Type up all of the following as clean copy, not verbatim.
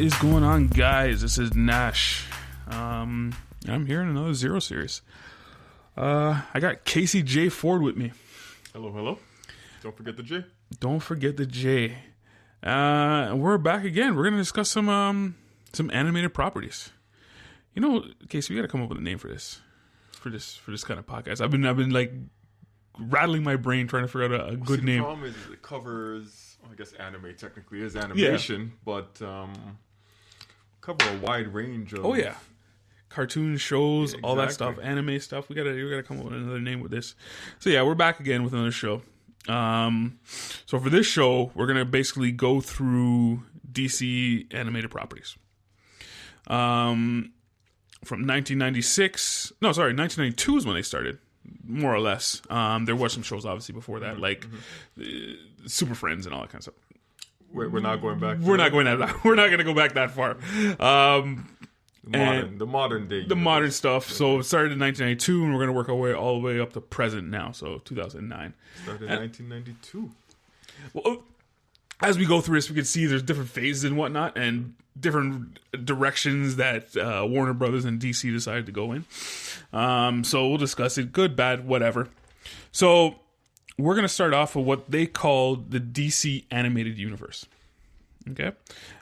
is going on, guys? This is Nash. I'm here in another Zero series. I got Casey J. Ford with me. Hello, hello. Don't forget the J. Don't forget the J. We're back again. We're gonna discuss some animated properties. You know, Casey, we gotta come up with a name for this kind of podcast. I've been like rattling my brain trying to figure out a good name. The problem is it covers, I guess anime technically is animation, but cover a wide range of... Oh, yeah. Cartoon shows, Yeah, all that stuff, anime stuff. We gotta come up with another name with this. So yeah, we're back again with another show. So for this show, we're gonna basically go through DC animated properties. From 1992 is when they started, more or less. There were some shows obviously before that, like Super Friends and all that kind of stuff. We're not going back. We're not going to go back that far. The modern stuff. So it started in 1992, and we're going to work our way all the way up to present now. So 2009. Started in 1992. Well, as we go through this, we can see there's different phases and whatnot, and different directions that Warner Brothers and DC decided to go in. So we'll discuss it, good, bad, whatever. So we're going to start off with what they called the DC animated universe. Okay?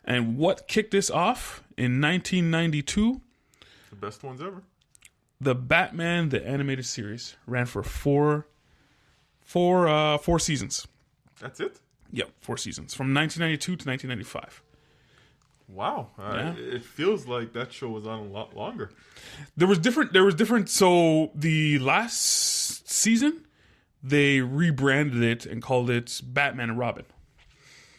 And what kicked this off in 1992? The best ones ever. The Batman, the animated series, ran for four seasons. That's it? Yep, 4 seasons. From 1992 to 1995. Wow. Yeah. It feels like that show was on a lot longer. There was different. So the last season, they rebranded it and called it Batman and Robin.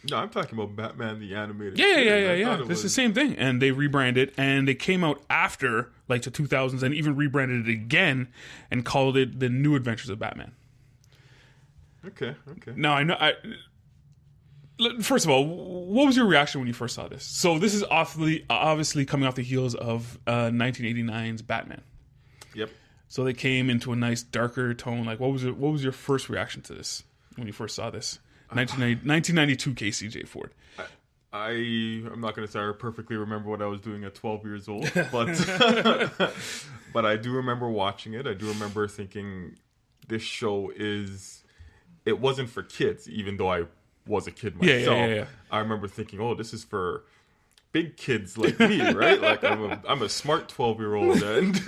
No, I'm talking about Batman the animated Yeah. series. It's the same thing. And they rebranded, and they came out after, like, the 2000s, and even rebranded it again and called it The New Adventures of Batman. Okay. Now, I know... First of all, what was your reaction when you first saw this? So this is obviously coming off the heels of 1989's Batman. Yep. So they came into a nice darker tone. Like, what was your first reaction to this when you first saw this? 1992 Casey J. Ford. I'm not going to say I perfectly remember what I was doing at 12 years old, but but I do remember watching it. I do remember thinking this show it wasn't for kids, even though I was a kid myself. Yeah. I remember thinking, oh, this is for big kids like me, right? Like I'm a smart 12-year-old, and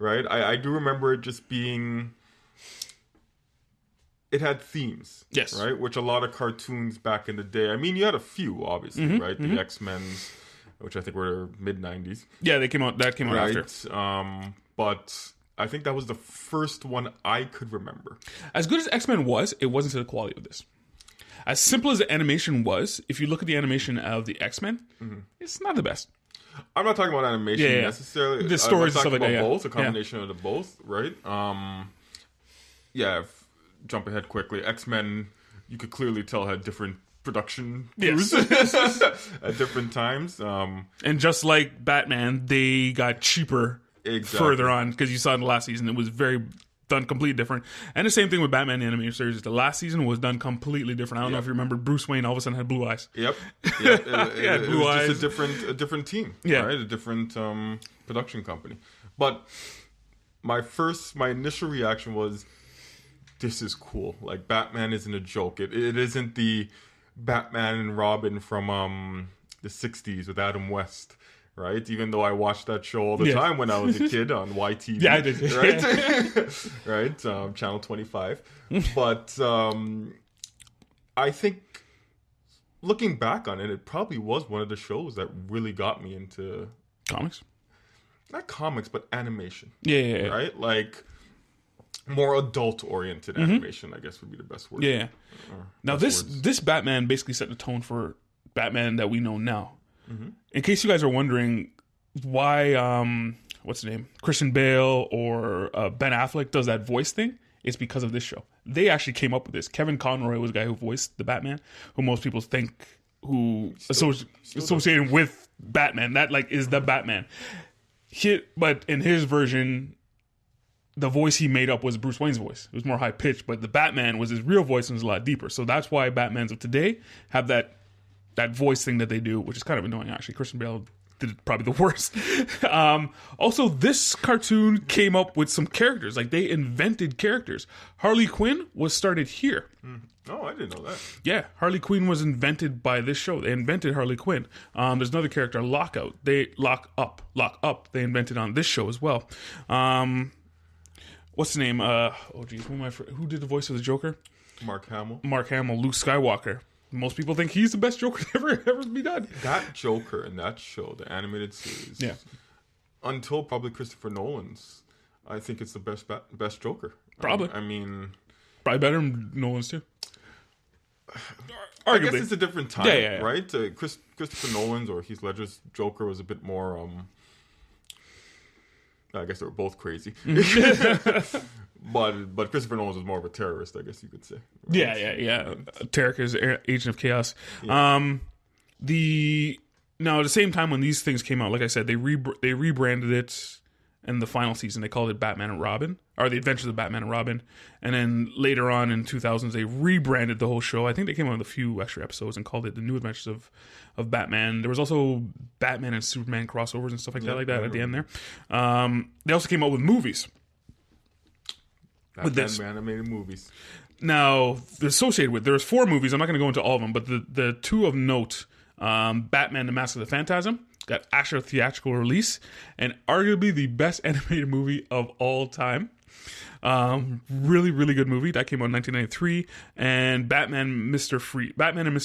right. I do remember it just being. It had themes, yes, right? Which a lot of cartoons back in the day. I mean, you had a few, obviously, right? The X-Men's, which I think were mid '90s. Yeah, they came out. That came out right? after. But I think that was the first one I could remember. As good as X-Men was, it wasn't to the quality of this. As simple as the animation was, if you look at the animation of the X-Men, it's not the best. I'm not talking about animation necessarily. The stories and stuff like that. Both, a combination of the both, right? Jump ahead quickly. X-Men, you could clearly tell had different production crews at different times. And just like Batman, they got cheaper further on, because you saw in the last season it was done completely different. And the same thing with Batman the animated series. The last season was done completely different. I don't know if you remember, Bruce Wayne all of a sudden had blue eyes. Yep. It blue eyes. Just a different team. Yeah. Right? A different production company. But my initial reaction was, this is cool. Like, Batman isn't a joke. It isn't the Batman and Robin from the 60s with Adam West. Right, even though I watched that show all the time when I was a kid on YTV. Yeah, I did. Right, Channel 25. But I think, looking back on it, it probably was one of the shows that really got me into comics. Not comics, but animation. Yeah. Right, like more adult-oriented animation, I guess would be the best word. Yeah. Now this Batman basically set the tone for Batman that we know now. In case you guys are wondering why, what's the name? Christian Bale or Ben Affleck does that voice thing, it's because of this show. They actually came up with this. Kevin Conroy was the guy who voiced the Batman, who most people think associated with Batman. That is the Batman. But in his version, the voice he made up was Bruce Wayne's voice. It was more high pitched, but the Batman was his real voice and was a lot deeper. So that's why Batmans of today have that that voice thing that they do, which is kind of annoying actually. Christian Bale did probably the worst. Also, this cartoon came up with some characters. Like, they invented characters. Harley Quinn was started here. Oh, I didn't know that. Yeah, Harley Quinn was invented by this show. They invented Harley Quinn. There's another character, Lock Up. They invented on this show as well. What's the name? Who did the voice of the Joker? Mark Hamill. Luke Skywalker. Most people think he's the best Joker to ever be done. That Joker in that show, the animated series, until probably Christopher Nolan's, I think it's the best Joker. Probably. I mean, probably better than Nolan's too. I guess it's a different time, right? Christopher Nolan's or Heath Ledger's Joker was a bit more. I guess they were both crazy. But Christopher Nolan was more of a terrorist, I guess you could say. Right? Yeah. Tarek is Agent of Chaos. Yeah. Now at the same time when these things came out, like I said, they rebranded it in the final season. They called it Batman and Robin, or The Adventures of Batman and Robin. And then later on in 2000s, they rebranded the whole show. I think they came out with a few extra episodes and called it The New Adventures of Batman. There was also Batman and Superman crossovers and stuff like that at the end there. They also came out with movies. With this animated movies. Now, associated with, there's 4 movies. I'm not going to go into all of them, but the 2 of note, Batman: The Mask of the Phantasm, got actual theatrical release, and arguably the best animated movie of all time. Really, really good movie. That came out in 1993. And Batman and Mr.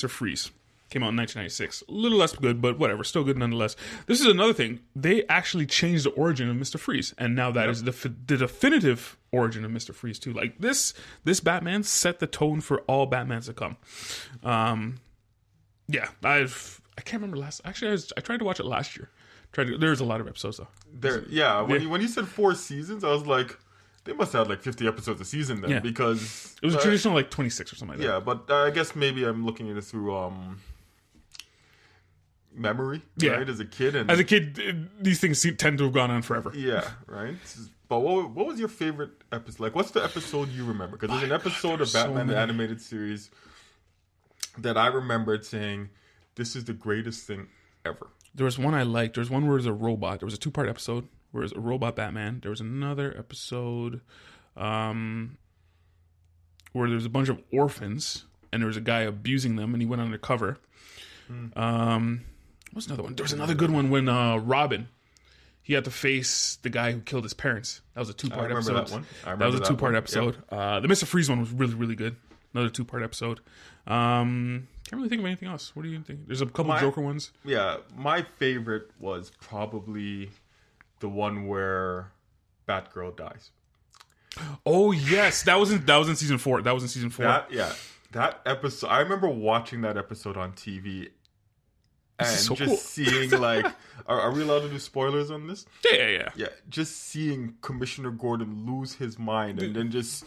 Freeze came out in 1996. A little less good, but whatever. Still good nonetheless. This is another thing. They actually changed the origin of Mr. Freeze. And now that is the definitive origin of Mr. Freeze too. Like this Batman set the tone for all Batmans to come. I can't remember last. Actually, I tried to watch it last year. There's a lot of episodes though. When you said 4 seasons, I was like, they must have like 50 episodes a season then, because it was traditional like 26 or something like that. Yeah, but I guess maybe I'm looking at it through memory, right? As a kid, these things tend to have gone on forever. Yeah, right. But what was your favorite episode? Like, what's the episode you remember? Because there's an episode of Batman the Animated Series that I remembered saying, "This is the greatest thing ever." There was one I liked. There was one where there was a robot. There was a 2-part episode where it was a robot Batman. There was another episode where there was a bunch of orphans and there was a guy abusing them and he went undercover. What's another one? There was another good one when Robin, he had to face the guy who killed his parents. That was a 2-part episode. That was a 2-part episode. Yep. The Mr. Freeze one was really, really good. Another 2-part episode. Can't really think of anything else. What do you think? There's a couple Joker ones. Yeah, my favorite was probably the one where Batgirl dies. Oh yes, that was in season 4. That was in season 4. That episode. I remember watching that episode on TV and so just cool. seeing like, are we allowed to do spoilers on this? Yeah. Just seeing Commissioner Gordon lose his mind and then just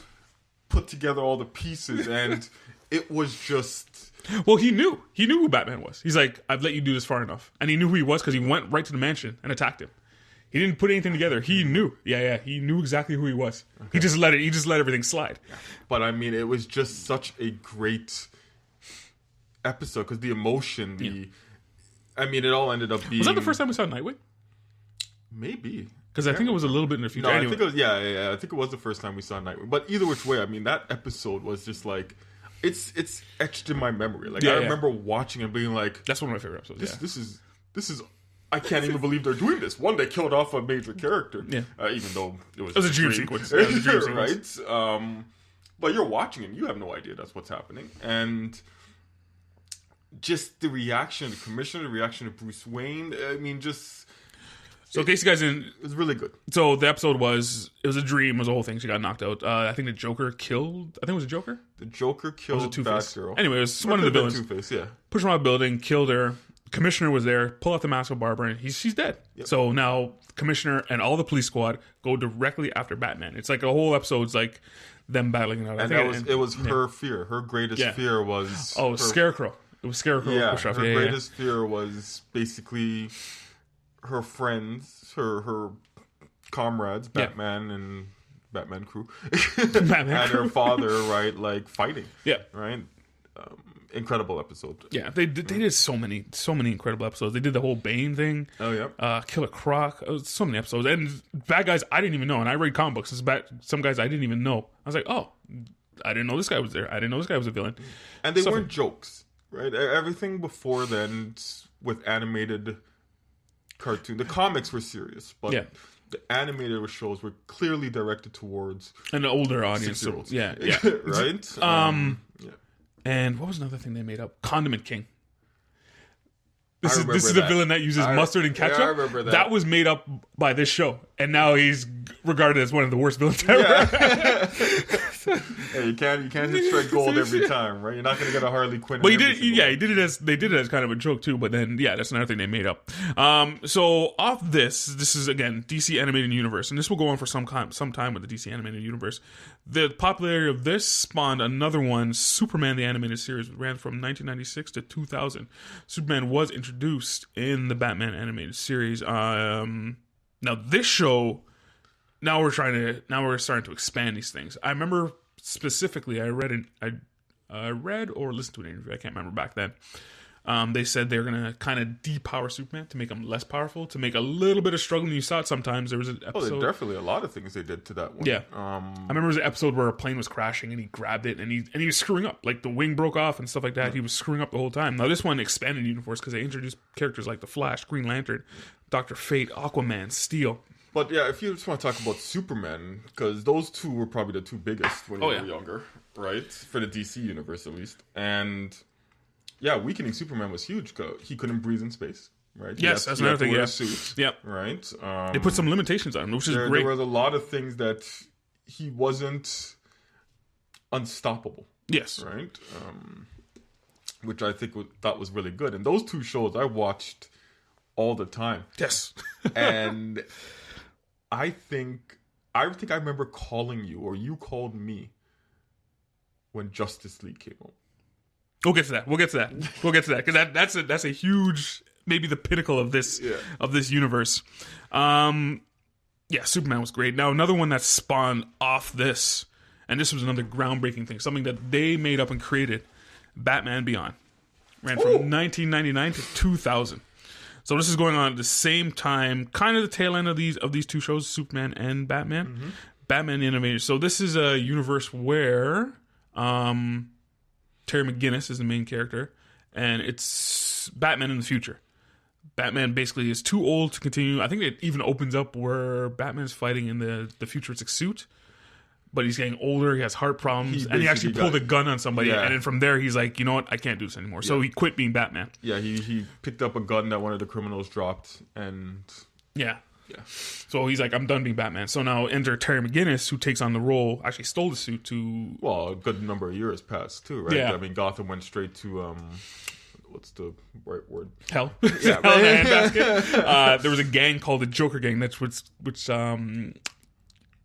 put together all the pieces, and it was just. Well, he knew who Batman was. He's like, I've let you do this far enough, and he knew who he was because he went right to the mansion and attacked him. He didn't put anything together. He knew. He knew exactly who he was. Okay. He just let everything slide. Yeah. But I mean, it was just such a great episode because the emotion, I mean, it all ended up being. Was that the first time we saw Nightwing? Maybe. Because I think it was a little bit in the future. No, anyway. I think it was. I think it was the first time we saw Nightwing. But either which way, I mean, that episode was just like, it's etched in my memory. Like I remember watching and being like, that's one of my favorite episodes. This is. I can't even believe they're doing this. One, they killed off a major character, even though it was a dream sequence, right? But you're watching it, you have no idea that's what's happening, and just the reaction, the commissioner, the reaction of Bruce Wayne. I mean, just. So, in case you guys didn't, it was really good. So the episode was a dream. It was a whole thing. She got knocked out. I think the Joker killed. I think it was a Joker. The Joker killed Batgirl. Anyway, it was one of the villains. Two-Face, yeah. Pushed her out of the building, killed her. Commissioner was there, pull out the mask of Barbara, and she's dead. Yep. So now Commissioner and all the police squad go directly after Batman. It's like a whole episode's like them battling it out. And it was her fear. Her greatest fear was Scarecrow. It was Scarecrow. Yeah, her greatest fear was basically her friends, her comrades, Batman and Batman crew, and her father, right, like fighting. Yeah. Right. incredible episode. Yeah, they did so many incredible episodes. They did the whole Bane thing. Oh yeah, Killer Croc. So many episodes, and bad guys I didn't even know. And I read comic books. Some guys I didn't even know. I was like, oh, I didn't know this guy was there. I didn't know this guy was a villain. And they weren't jokes, right? Everything before then with animated cartoon, the comics were serious, but the animated shows were clearly directed towards an older audience. So, yeah, right. And what was another thing they made up? Condiment King. This is that. a villain that uses mustard and ketchup. Yeah, I remember that. That was made up by this show, and now he's regarded as one of the worst villains ever. Yeah. Hey, you can't hit straight gold every time, right? You're not going to get a Harley Quinn. But he did it as they did it as kind of a joke too. But then, that's another thing they made up. So off this is again DC Animated Universe, and this will go on for some time with the DC Animated Universe. The popularity of this spawned another one, Superman the Animated Series, ran from 1996 to 2000. Superman was introduced in the Batman Animated Series. Now this show, now we're starting to expand these things. I remember specifically, I read or listened to an interview. I can't remember back then. They said they're gonna kind of depower Superman to make him less powerful, to make a little bit of struggle. You saw it sometimes. There was an episode. Oh, there's definitely a lot of things they did to that one. Yeah, I remember there was an episode where a plane was crashing and he grabbed it and he was screwing up, like the wing broke off and stuff like that. He was screwing up the whole time. Now this one expanded the universe because they introduced characters like the Flash, Green Lantern, Dr. Fate, Aquaman, Steel. But yeah, if you just want to talk about Superman, because those two were probably the two biggest when you were younger, right? For the DC universe, at least. And yeah, weakening Superman was huge because he couldn't breathe in space, right? Yes, that's another thing. Yeah, suit, right. They put some limitations on him, which is great. There was a lot of things that he wasn't unstoppable. Yes, right. Which I think that was really good. And those two shows I watched all the time. Yes, and I think I remember calling you, or you called me when Justice League came out. We'll get to that. Because that's a huge, maybe the pinnacle of this universe. Superman was great. Now another one that spawned off this, and this was another groundbreaking thing, something that they made up and created. Batman Beyond ran from 1999 to 2000. So this is going on at the same time, kind of the tail end of these two shows, Superman and Batman. Mm-hmm. Batman Animated. So this is a universe where Terry McGinnis is the main character, and it's Batman in the future. Batman basically is too old to continue. I think it even opens up where Batman is fighting in the futuristic suit, but he's getting older, he has heart problems, and he actually pulled a gun on somebody, and then from there he's like, you know what, I can't do this anymore. So he quit being Batman. Yeah, he picked up a gun that one of the criminals dropped, and... Yeah. So he's like, I'm done being Batman. So now enter Terry McGinnis, who takes on the role, actually stole the suit to... Well, a good number of years passed, too, right? Yeah. I mean, Gotham went straight to... what's the right word? Hell. Yeah, Hell in a handbasket. There was a gang called the Joker Gang, which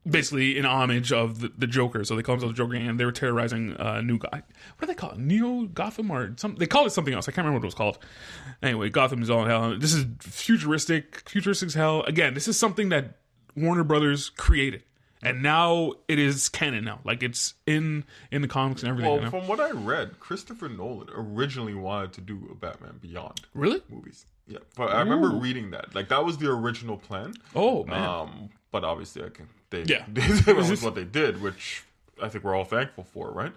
basically in homage of the Joker. So they call themselves the Joker Gang, and they were terrorizing New Gotham. What do they call it? Neo Gotham or something? They call it something else. I can't remember what it was called. Anyway, Gotham is all in hell. This is futuristic as hell. Again, this is something that Warner Brothers created. And now it is canon now. Like, it's in the comics and everything. Well, from what I read, Christopher Nolan originally wanted to do a Batman Beyond. Really? Movies. Yeah. But I remember reading that. Like, that was the original plan. Oh, man. But obviously, that was what they did, which I think we're all thankful for, right?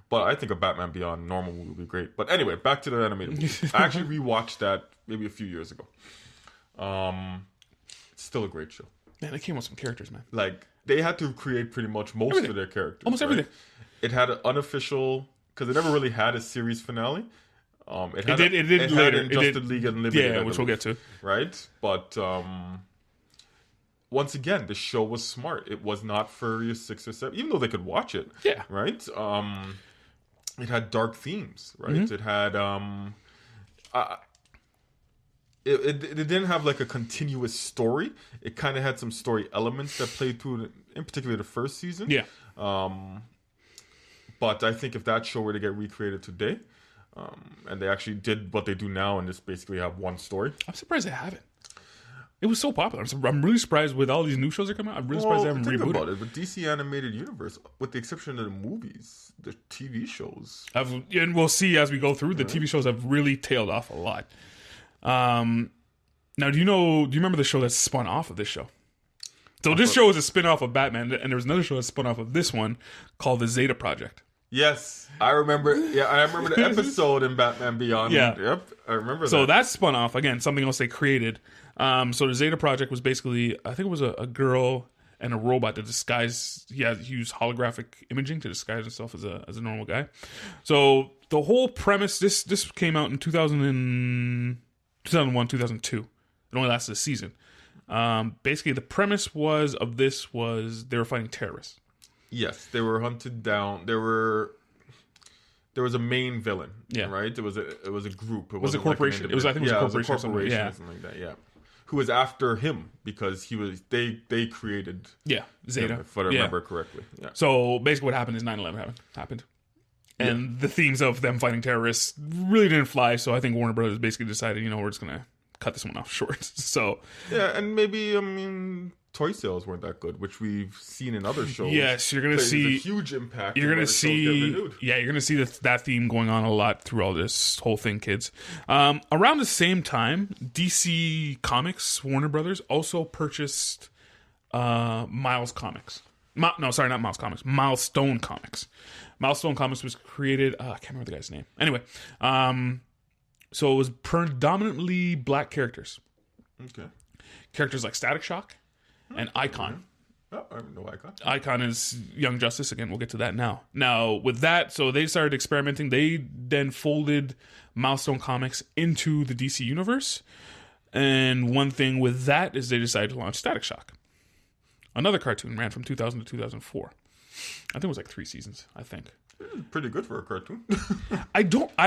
But I think a Batman Beyond normal movie would be great. But anyway, back to the animated movie. I actually rewatched that maybe a few years ago. It's still a great show. Man, they came with some characters, man. Like, they had to create pretty much most of their characters. Almost everything. It had an unofficial, because it never really had a series finale. It did later. In Justice League Unlimited. Yeah, which we'll get to. Right? But once again, the show was smart. It was not for your 6 or 7, even though they could watch it. Yeah. Right? It had dark themes, right? Mm-hmm. It had... It didn't have like a continuous story. It kind of had some story elements that played through, in particular the first season. Yeah. But I think if that show were to get recreated today, and they actually did what they do now and just basically have one story. I'm surprised they haven't. It was so popular. I'm really surprised with all these new shows that come out. I'm really surprised they haven't think rebooted. about it. The DC animated universe, with the exception of the movies, the TV shows. And we'll see as we go through. The TV shows have really tailed off a lot. Now, do you remember the show that spun off of this show? So this show is a spin-off of Batman, and there was another show that spun off of this one called the Zeta Project. Yes, I remember. Yeah, I remember the episode in Batman Beyond. Yeah. Yep, I remember that. So that spun off, again, something else they created. So the Zeta Project was basically, I think it was a girl and a robot that disguised, he used holographic imaging to disguise himself as a normal guy. So the whole premise, this came out in 2001, 2002. It only lasted a season. Basically, the premise was they were fighting terrorists. Yes, they were hunted down. There was a main villain. Yeah, right. It was a group. It was a corporation. It was, I think, it was a corporation or something like that. Yeah, who was after him because they created. Yeah, Zeta, if I remember correctly. Yeah. So basically, what happened is 9/11 happened. And the themes of them fighting terrorists really didn't fly. So I think Warner Brothers basically decided, we're just gonna cut this one off short. So yeah, and maybe toy sales weren't that good, which we've seen in other shows. Yes, you're gonna see a huge impact. You're gonna see, you're gonna see that theme going on a lot through all this whole thing, kids. Around the same time, DC Comics, Warner Brothers, also purchased Miles Comics. Not Miles Comics. Milestone Comics. Milestone Comics was created. I can't remember the guy's name. Anyway, so it was predominantly black characters. Okay. Characters like Static Shock and Icon. Oh, I know Icon. Icon is Young Justice. Again, we'll get to that now. Now, with that, so they started experimenting. They then folded Milestone Comics into the DC universe. And one thing with that is they decided to launch Static Shock. Another cartoon ran from 2000 to 2004. I think it was like 3 seasons, I think. Pretty good for a cartoon. I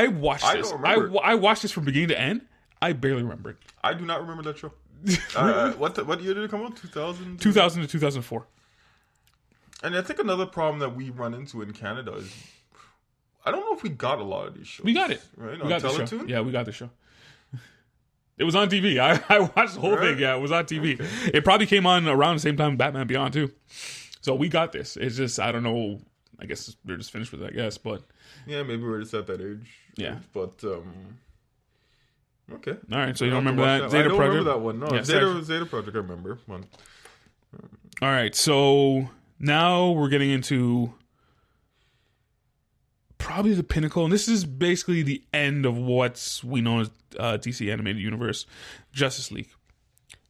watched this. Don't remember. I watched this from beginning to end. I barely remember it. I do not remember that show. What year did it come out? 2000? 2000 to 2004. And I think another problem that we run into in Canada is I don't know if we got a lot of these shows. We got it. Right? We got the show. Yeah, we got the show. It was on TV. I watched the whole thing. Yeah, it was on TV. Okay. It probably came on around the same time Batman Beyond too. So we got this. It's just, I don't know. I guess we're just finished with it, I guess. But yeah, maybe we're just at that age. Yeah. But okay. All right. So you don't remember that Zeta Project? I don't Project? remember that one. No, yeah, Zeta Project. I remember. All right. So now we're getting into probably the pinnacle, and this is basically the end of what we know as DC Animated Universe, Justice League.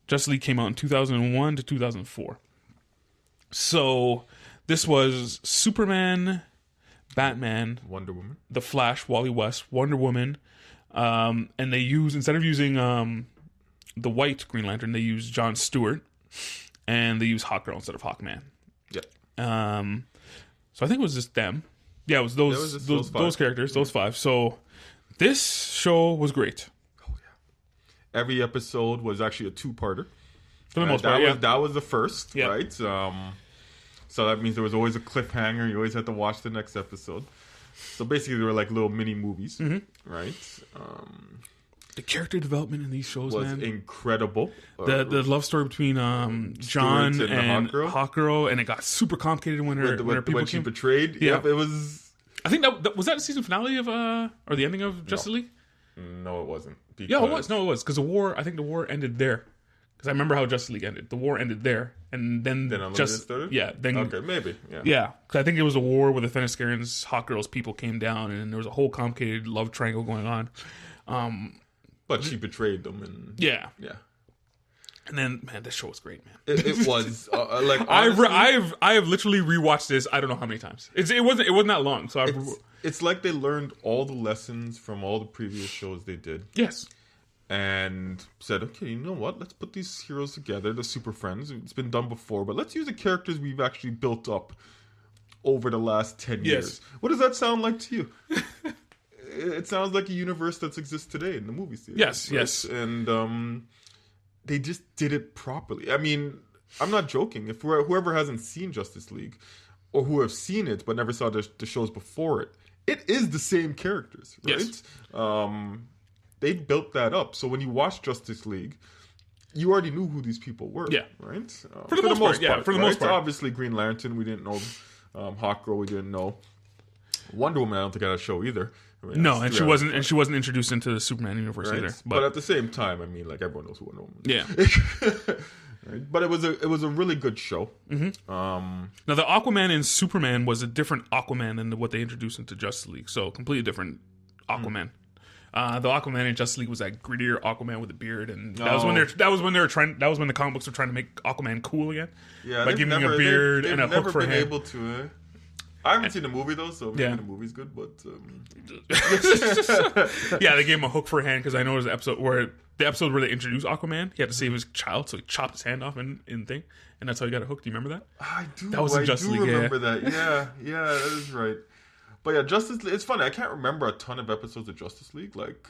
Justice League came out in 2001 to 2004. So this was Superman, Batman, Wonder Woman, The Flash, Wally West, Wonder Woman, and they use, instead of using the white Green Lantern, they use Jon Stewart, and they use Hawkgirl instead of Hawkman. Yeah. So I think it was just them. Yeah, it was those characters, those 5. So this show was great. Oh yeah. Every episode was actually a 2-parter. For the most part, that was the first, yeah. Right? So that means there was always a cliffhanger. You always had to watch the next episode. So basically, they were like little mini movies, right? The character development in these shows was incredible. The love story between John and Hawkgirl, and it got super complicated when she betrayed. Yeah. Yep, it was. I think that was that the season finale of or the ending of Justice League. No, it wasn't. Yeah, it was. No, it was because the war ended there. Because I remember how Justice League ended. The war ended there, and then started. Yeah, then okay, maybe. Yeah, because I think it was a war where the Themyscirans, Hawkgirl's people came down, and there was a whole complicated love triangle going on. But she betrayed them, and yeah. And then, man, this show was great, man. It was like honestly, I have literally rewatched this. I don't know how many times. It wasn't that long. So it's like they learned all the lessons from all the previous shows they did. Yes. And said, okay, you know what? Let's put these heroes together, the Super Friends. It's been done before, but let's use the characters we've actually built up over the last 10 years. What does that sound like to you? It sounds like a universe that exists today in the movie series. Yes, right? yes. And they just did it properly. I mean, I'm not joking. If whoever hasn't seen Justice League, or who have seen it but never saw the shows before it, it is the same characters, right? Yes. They built that up. So when you watch Justice League, you already knew who these people were. Yeah. Right? For the most part, yeah. For the most part. Obviously, Green Lantern, we didn't know. Hawkgirl, we didn't know. Wonder Woman, I don't think I had a show either. I mean, No, and she wasn't introduced into the Superman universe either. But at the same time, I mean, like, everyone knows who Wonder Woman is. Yeah. Right? But it was a really good show. Now, the Aquaman in Superman was a different Aquaman than what they introduced into Justice League. So, completely different Aquaman. The Aquaman in Justice League was that grittier Aquaman with a beard, and that was when the comic books were trying to make Aquaman cool again. Yeah, by giving him a beard and a hook for a hand. They've never been able to. I haven't seen the movie though, so maybe the movie's good. But yeah, they gave him a hook for a hand because I know there's an episode where they introduced Aquaman. He had to save his child, so he chopped his hand off in thing, and that's how he got a hook. Do you remember that? I do. That was in Justice League. Remember that? Yeah, that is right. But yeah, Justice League. It's funny. I can't remember a ton of episodes of Justice League. Like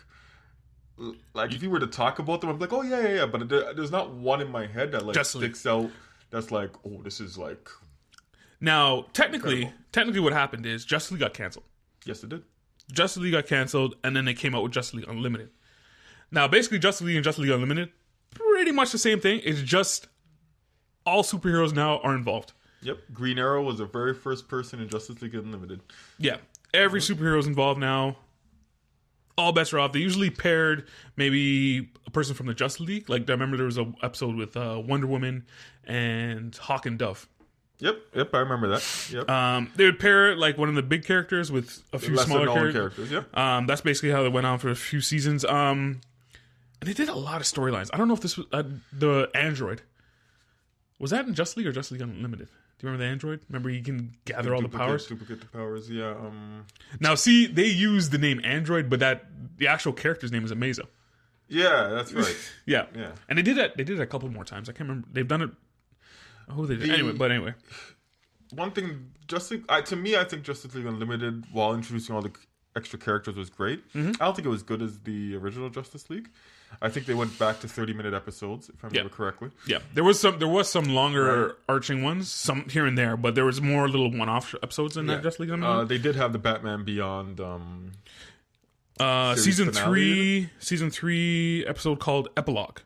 if you were to talk about them, I'm like, oh yeah. But there's not one in my head that like sticks out. That's like, oh, this is like. Now, technically, what happened is Justice League got canceled. Yes, it did. Justice League got canceled, and then they came out with Justice League Unlimited. Now, basically, Justice League and Justice League Unlimited, pretty much the same thing. It's just all superheroes now are involved. Yep. Green Arrow was the very first person in Justice League Unlimited. Yeah. Every superhero's involved now. All bets are off. They usually paired maybe a person from the Justice League. Like, I remember there was an episode with Wonder Woman and Hawk and Dove. Yep, I remember that. Yep. They would pair like one of the big characters with a few smaller characters. Yep. That's basically how they went on for a few seasons. And they did a lot of storylines. I don't know if this was the android. Was that in Justice League or Justice League Unlimited? Do you remember the android? Remember he can gather all the powers? Duplicate the powers, yeah. Now, see, they use the name android, but the actual character's name is Amazo. Yeah, that's right. yeah. And they did it a couple more times. I can't remember. They've done it. Oh, they did. Anyway. One thing, to me, I think Justice League Unlimited, while introducing all the extra characters, was great. I don't think it was good as the original Justice League. I think they went back to 30-minute episodes, if I remember correctly. Yeah, there was some longer arching ones, some here and there, but there was more little one-off episodes in that Justice League Unlimited. They did have the Batman Beyond season three episode called Epilogue.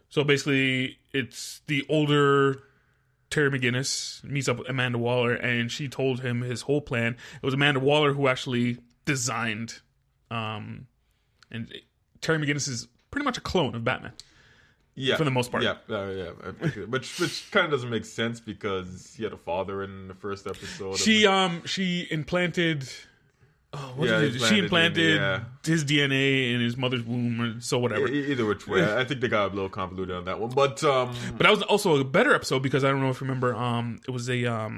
So basically, it's the older Terry McGinnis meets up with Amanda Waller, and she told him his whole plan. It was Amanda Waller who actually designed, and Terry McGinnis is pretty much a clone of Batman. Yeah, for the most part. Yeah. Which kind of doesn't make sense because he had a father in the first episode. She implanted. She implanted his DNA in his mother's womb, so whatever. Either which way, I think they got a little convoluted on that one. But that was also a better episode because I don't know if you remember. It was the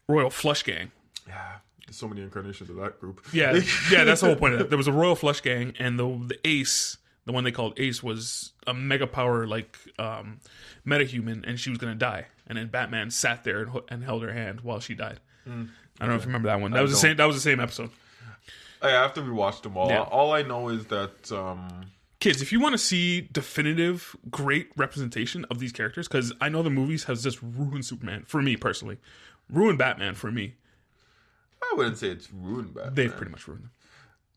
Royal Flush Gang. Yeah, there's so many incarnations of that group. Yeah, that's the whole point of it. There was a Royal Flush Gang, and the Ace, the one they called Ace, was a mega power like metahuman, and she was gonna die. And then Batman sat there and held her hand while she died. I don't know if you remember that one. That was the same episode. I have to rewatch them all. Yeah. All I know is that kids, if you want to see definitive, great representation of these characters, because I know the movies has just ruined Superman for me personally, ruined Batman for me. I wouldn't say it's ruined Batman. They've pretty much ruined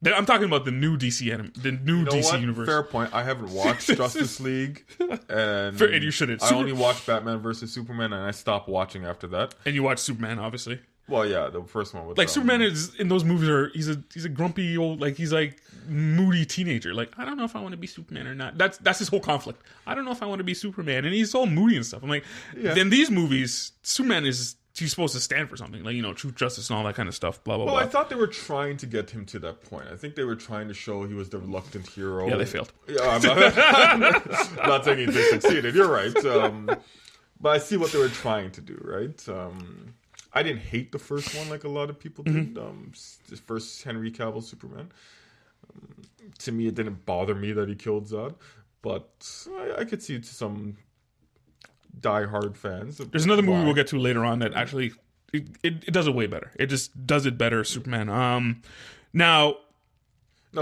them. I'm talking about the new DC DC universe. Fair point. I haven't watched Justice League, and you shouldn't. I only watched Batman versus Superman, and I stopped watching after that. And you watched Superman, obviously. Well, yeah, the first one was like Superman is in those movies. He's a grumpy old, like he's like moody teenager. Like, I don't know if I want to be Superman or not. That's his whole conflict. I don't know if I want to be Superman, and he's all moody and stuff. I'm like, in these movies, Superman he's supposed to stand for something, like truth, justice, and all that kind of stuff. Blah blah blah. Well, I thought they were trying to get him to that point. I think they were trying to show he was the reluctant hero. Yeah, they failed. Yeah, I'm not saying they succeeded. You're right. But I see what they were trying to do. Right. I didn't hate the first one like a lot of people did. The first Henry Cavill Superman. To me, it didn't bother me that he killed Zod, but I could see some die-hard fans. There's another movie we'll get to later on that actually it does it way better. It just does it better, Superman. No,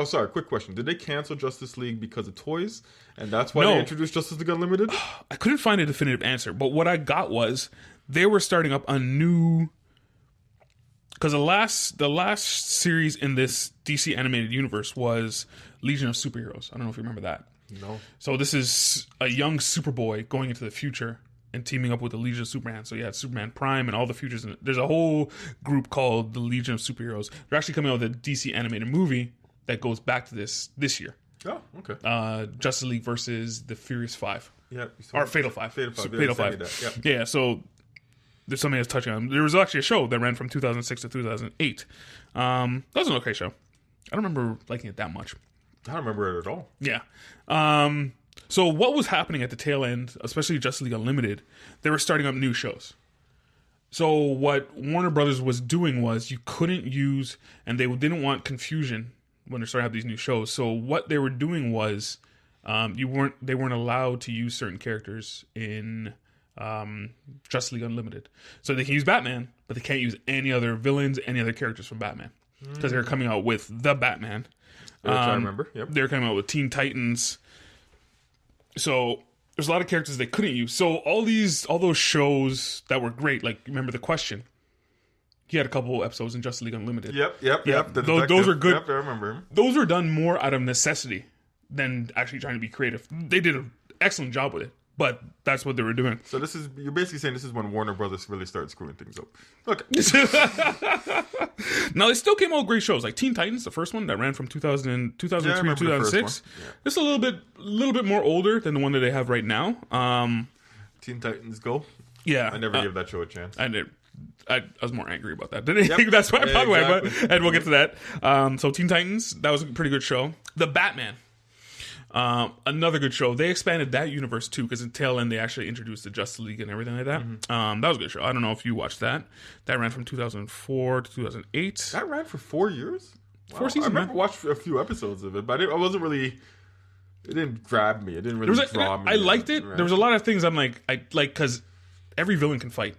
sorry. Quick question: did they cancel Justice League because of toys, and that's why they introduced Justice League Unlimited? I couldn't find a definitive answer, but what I got was they were starting up a new, because the last series in this DC animated universe was Legion of Superheroes. I don't know if you remember that. No. So this is a young Superboy going into the future and teaming up with the Legion of Superman. So you have Superman Prime and all the futures. There's a whole group called the Legion of Superheroes. They're actually coming out with a DC animated movie that goes back to this year. Oh, okay. Justice League versus the Furious Five. Yeah. Or Fatal Five. Fatal Five. Yeah, so there's something that's touching on. There was actually a show that ran from 2006 to 2008. That was an okay show. I don't remember liking it that much. I don't remember it at all. Yeah. So what was happening at the tail end, especially Justice League Unlimited, they were starting up new shows. So what Warner Brothers was doing was you couldn't use, and they didn't want confusion when they started have these new shows. So what they were doing was they weren't allowed to use certain characters in Justice League Unlimited. So they can use Batman, but they can't use any other villains, any other characters from Batman. Because they're coming out with the Batman. I remember. Yep. They're coming out with Teen Titans. So there's a lot of characters they couldn't use. So all those shows that were great, like remember The Question. He had a couple episodes in Justice League Unlimited. Yep. Those are good. Yep, I remember him. Those are done more out of necessity than actually trying to be creative. They did an excellent job with it, but that's what they were doing. So you're basically saying this is when Warner Brothers really started screwing things up. Okay. Now, they still came out with great shows, like Teen Titans, the first one that ran from 2003 to 2006. Yeah. It's a little bit more older than the one that they have right now. Teen Titans Go. Yeah. I never gave that show a chance. I was more angry about that. That's why probably exactly. and we'll get to that. So Teen Titans, that was a pretty good show. The Batman. Another good show. They expanded that universe too, because in tail end they actually introduced the Justice League and everything like that. Mm-hmm. That was a good show. I don't know if you watched that. That ran from 2004 to 2008. That ran for 4 years? Wow. 4 seasons. I remember watched a few episodes of it, but I wasn't really. It didn't grab me. It didn't really draw me. I liked it. Right? There was a lot of things I like because every villain can fight.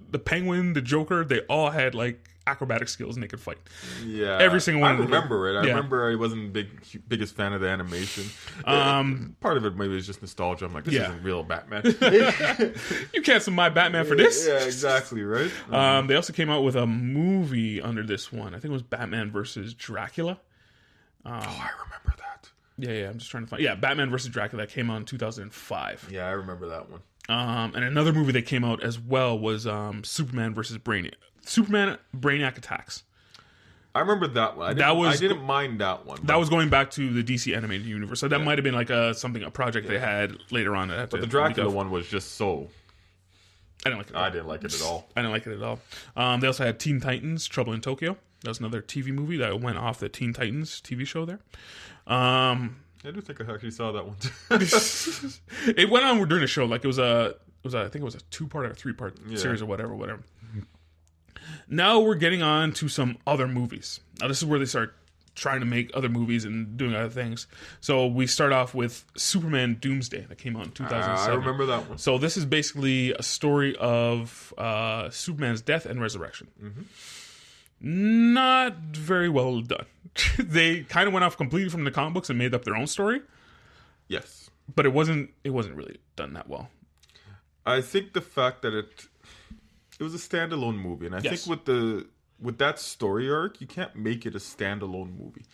The Penguin, the Joker, they all had like acrobatic skills and they could fight. Yeah, every single one. I remember it. I remember I wasn't biggest fan of the animation. Part of it maybe is just nostalgia. I'm like, this isn't real Batman. You cancel my Batman for this? Yeah, exactly. Right. They also came out with a movie under this one. I think it was Batman versus Dracula. I remember that. Yeah. I'm just trying to find. Yeah, Batman versus Dracula that came out in 2005. Yeah, I remember that one. And another movie that came out as well was Superman versus Brainiac. Superman Brainiac Attacks. I remember that one. I didn't mind that one. That was going back to the DC animated universe. So that might have been like a project they had later on. But the Dracula one was just so. I didn't like it. I didn't like it at all. I didn't like it at all. They also had Teen Titans: Trouble in Tokyo. That was another TV movie that went off the Teen Titans TV show there. I do think I actually saw that one too. It went on during the show. Like I think it was a 2-part or 3-part series or whatever. Now we're getting on to some other movies. Now this is where they start trying to make other movies and doing other things. So we start off with Superman Doomsday that came out in 2007. I remember that one. So this is basically a story of Superman's death and resurrection. Mm-hmm. Not very well done. They kind of went off completely from the comic books and made up their own story. Yes, but it wasn't really done that well. I think the fact that it was a standalone movie, and I think with that story arc, you can't make it a standalone movie.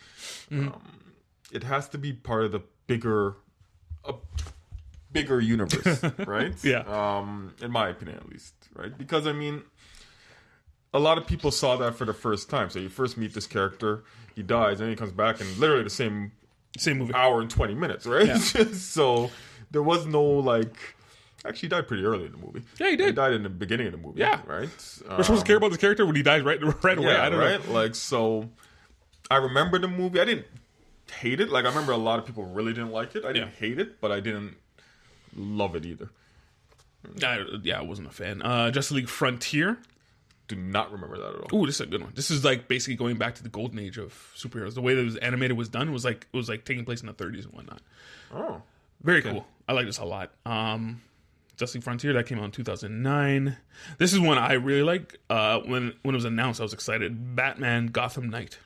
Mm-hmm. It has to be part of the bigger universe, right? Yeah. In my opinion, at least, right? Because I mean, a lot of people saw that for the first time. So you first meet this character, he dies, and then he comes back, and literally the same movie, hour and 20 minutes, right? Yeah. So there was no like. Actually, he died pretty early in the movie. Yeah, he did. He died in the beginning of the movie. Yeah, right. We're supposed to care about this character when he dies right away. Yeah, I don't know. Like, so I remember the movie. I didn't hate it. Like, I remember a lot of people really didn't like it. I didn't hate it, but I didn't love it either. I wasn't a fan. Justice League Frontier. Do not remember that at all. Ooh, this is a good one. This is like basically going back to the golden age of superheroes. The way that it was animated was done was like taking place in the 30s and whatnot. Oh, very cool. I like this a lot. Justice League Frontier that came out in 2009. This is one I really like. When it was announced, I was excited. Batman Gotham Knight.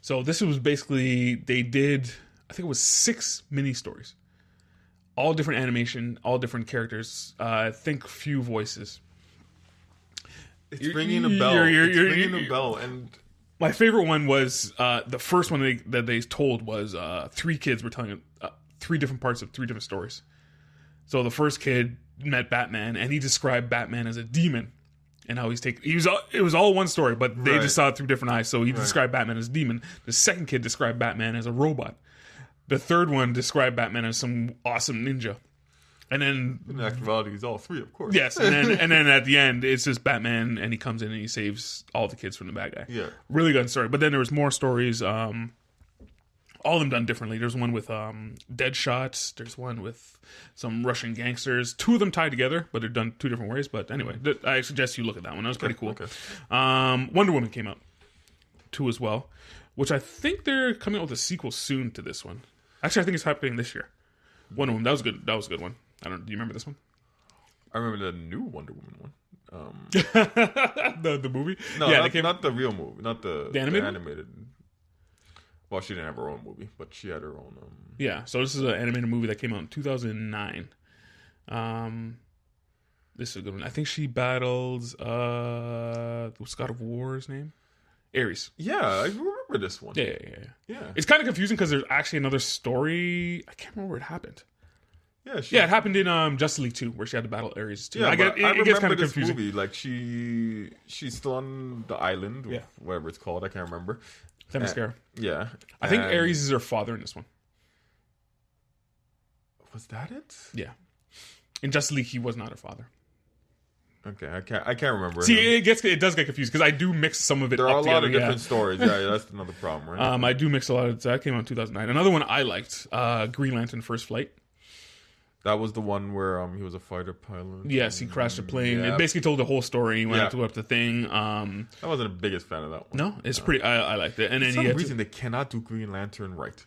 So this was basically they did. I think it was 6 mini stories, all different animation, all different characters. I think few voices. It's ringing a bell. It's ringing a bell, and My favorite one was the first one that they told was three kids were telling three different parts of three different stories. So the first kid met Batman, and he described Batman as a demon, and how it was all one story, but they just saw it through different eyes. So he described Batman as a demon. The second kid described Batman as a robot. The third one described Batman as some awesome ninja. And then in actuality, he's all three, of course. Yes, and then at the end, it's just Batman, and he comes in and he saves all the kids from the bad guy. Yeah, really good story. But then there was more stories, all of them done differently. There's one with Deadshot. There's one with some Russian gangsters. Two of them tied together, but they're done two different ways. But anyway, I suggest you look at that one. That was pretty cool. Okay. Wonder Woman came out 2 as well, which I think they're coming out with a sequel soon to this one. Actually, I think it's happening this year. Wonder Woman, that was good. That was a good one. Do you remember this one? I remember the new Wonder Woman one. The movie? No, yeah, not the real movie, not the animated. Well, she didn't have her own movie, but she had her own. Yeah, so this is an animated movie that came out in 2009. This is a good one. I think she battles what's God of War's name? Ares. Yeah, I remember this one. Yeah. It's kind of confusing because there's actually another story. I can't remember where it happened. Yeah, it happened in Justice League 2, where she had to battle Ares too. Yeah, it gets kind of confusing. Movie, like she's still on the island, whatever it's called. I can't remember. Themyscira. Yeah, I think Ares is her father in this one. Was that it? Yeah, in Justice League, he was not her father. Okay, I can't remember. See, it does get confused because I do mix some of it. There up are a together, lot of different stories. Yeah, that's another problem, right? I do mix a lot of that. Came out in 2009. Another one I liked, Green Lantern First Flight. That was the one where he was a fighter pilot. Yes, he crashed a plane. It basically told the whole story. He went up the thing. I wasn't the biggest fan of that one. No, it's pretty. I liked it. And then for some reason they cannot do Green Lantern right,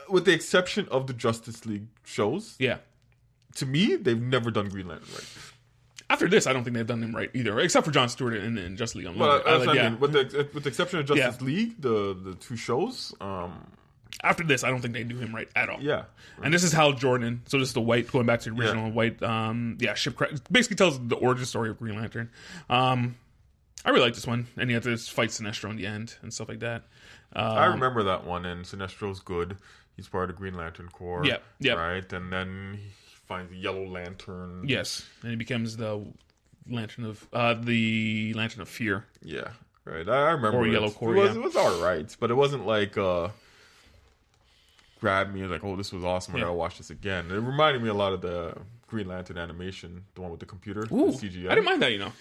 with the exception of the Justice League shows. Yeah, to me, they've never done Green Lantern right. After this, I don't think they've done him right either, except for Jon Stewart in Justice League. Well, I mean, with the exception of Justice League, the two shows. After this, I don't think they do him right at all. Yeah. Right. And this is Hal Jordan. So this is the white, going back to the original white, ship crash. Basically tells the origin story of Green Lantern. I really like this one. And he had to fight Sinestro in the end and stuff like that. I remember that one, and Sinestro's good. He's part of the Green Lantern Corps. Yeah. Right? And then he finds the Yellow Lantern. Yes. And he becomes the Lantern of Fear. Yeah. Right. I remember or Yellow Corps. It was all right, but it wasn't like grabbed me like, oh, this was awesome. I gotta watch this again. It reminded me a lot of the Green Lantern animation, the one with the computer, the CGI. I didn't mind that,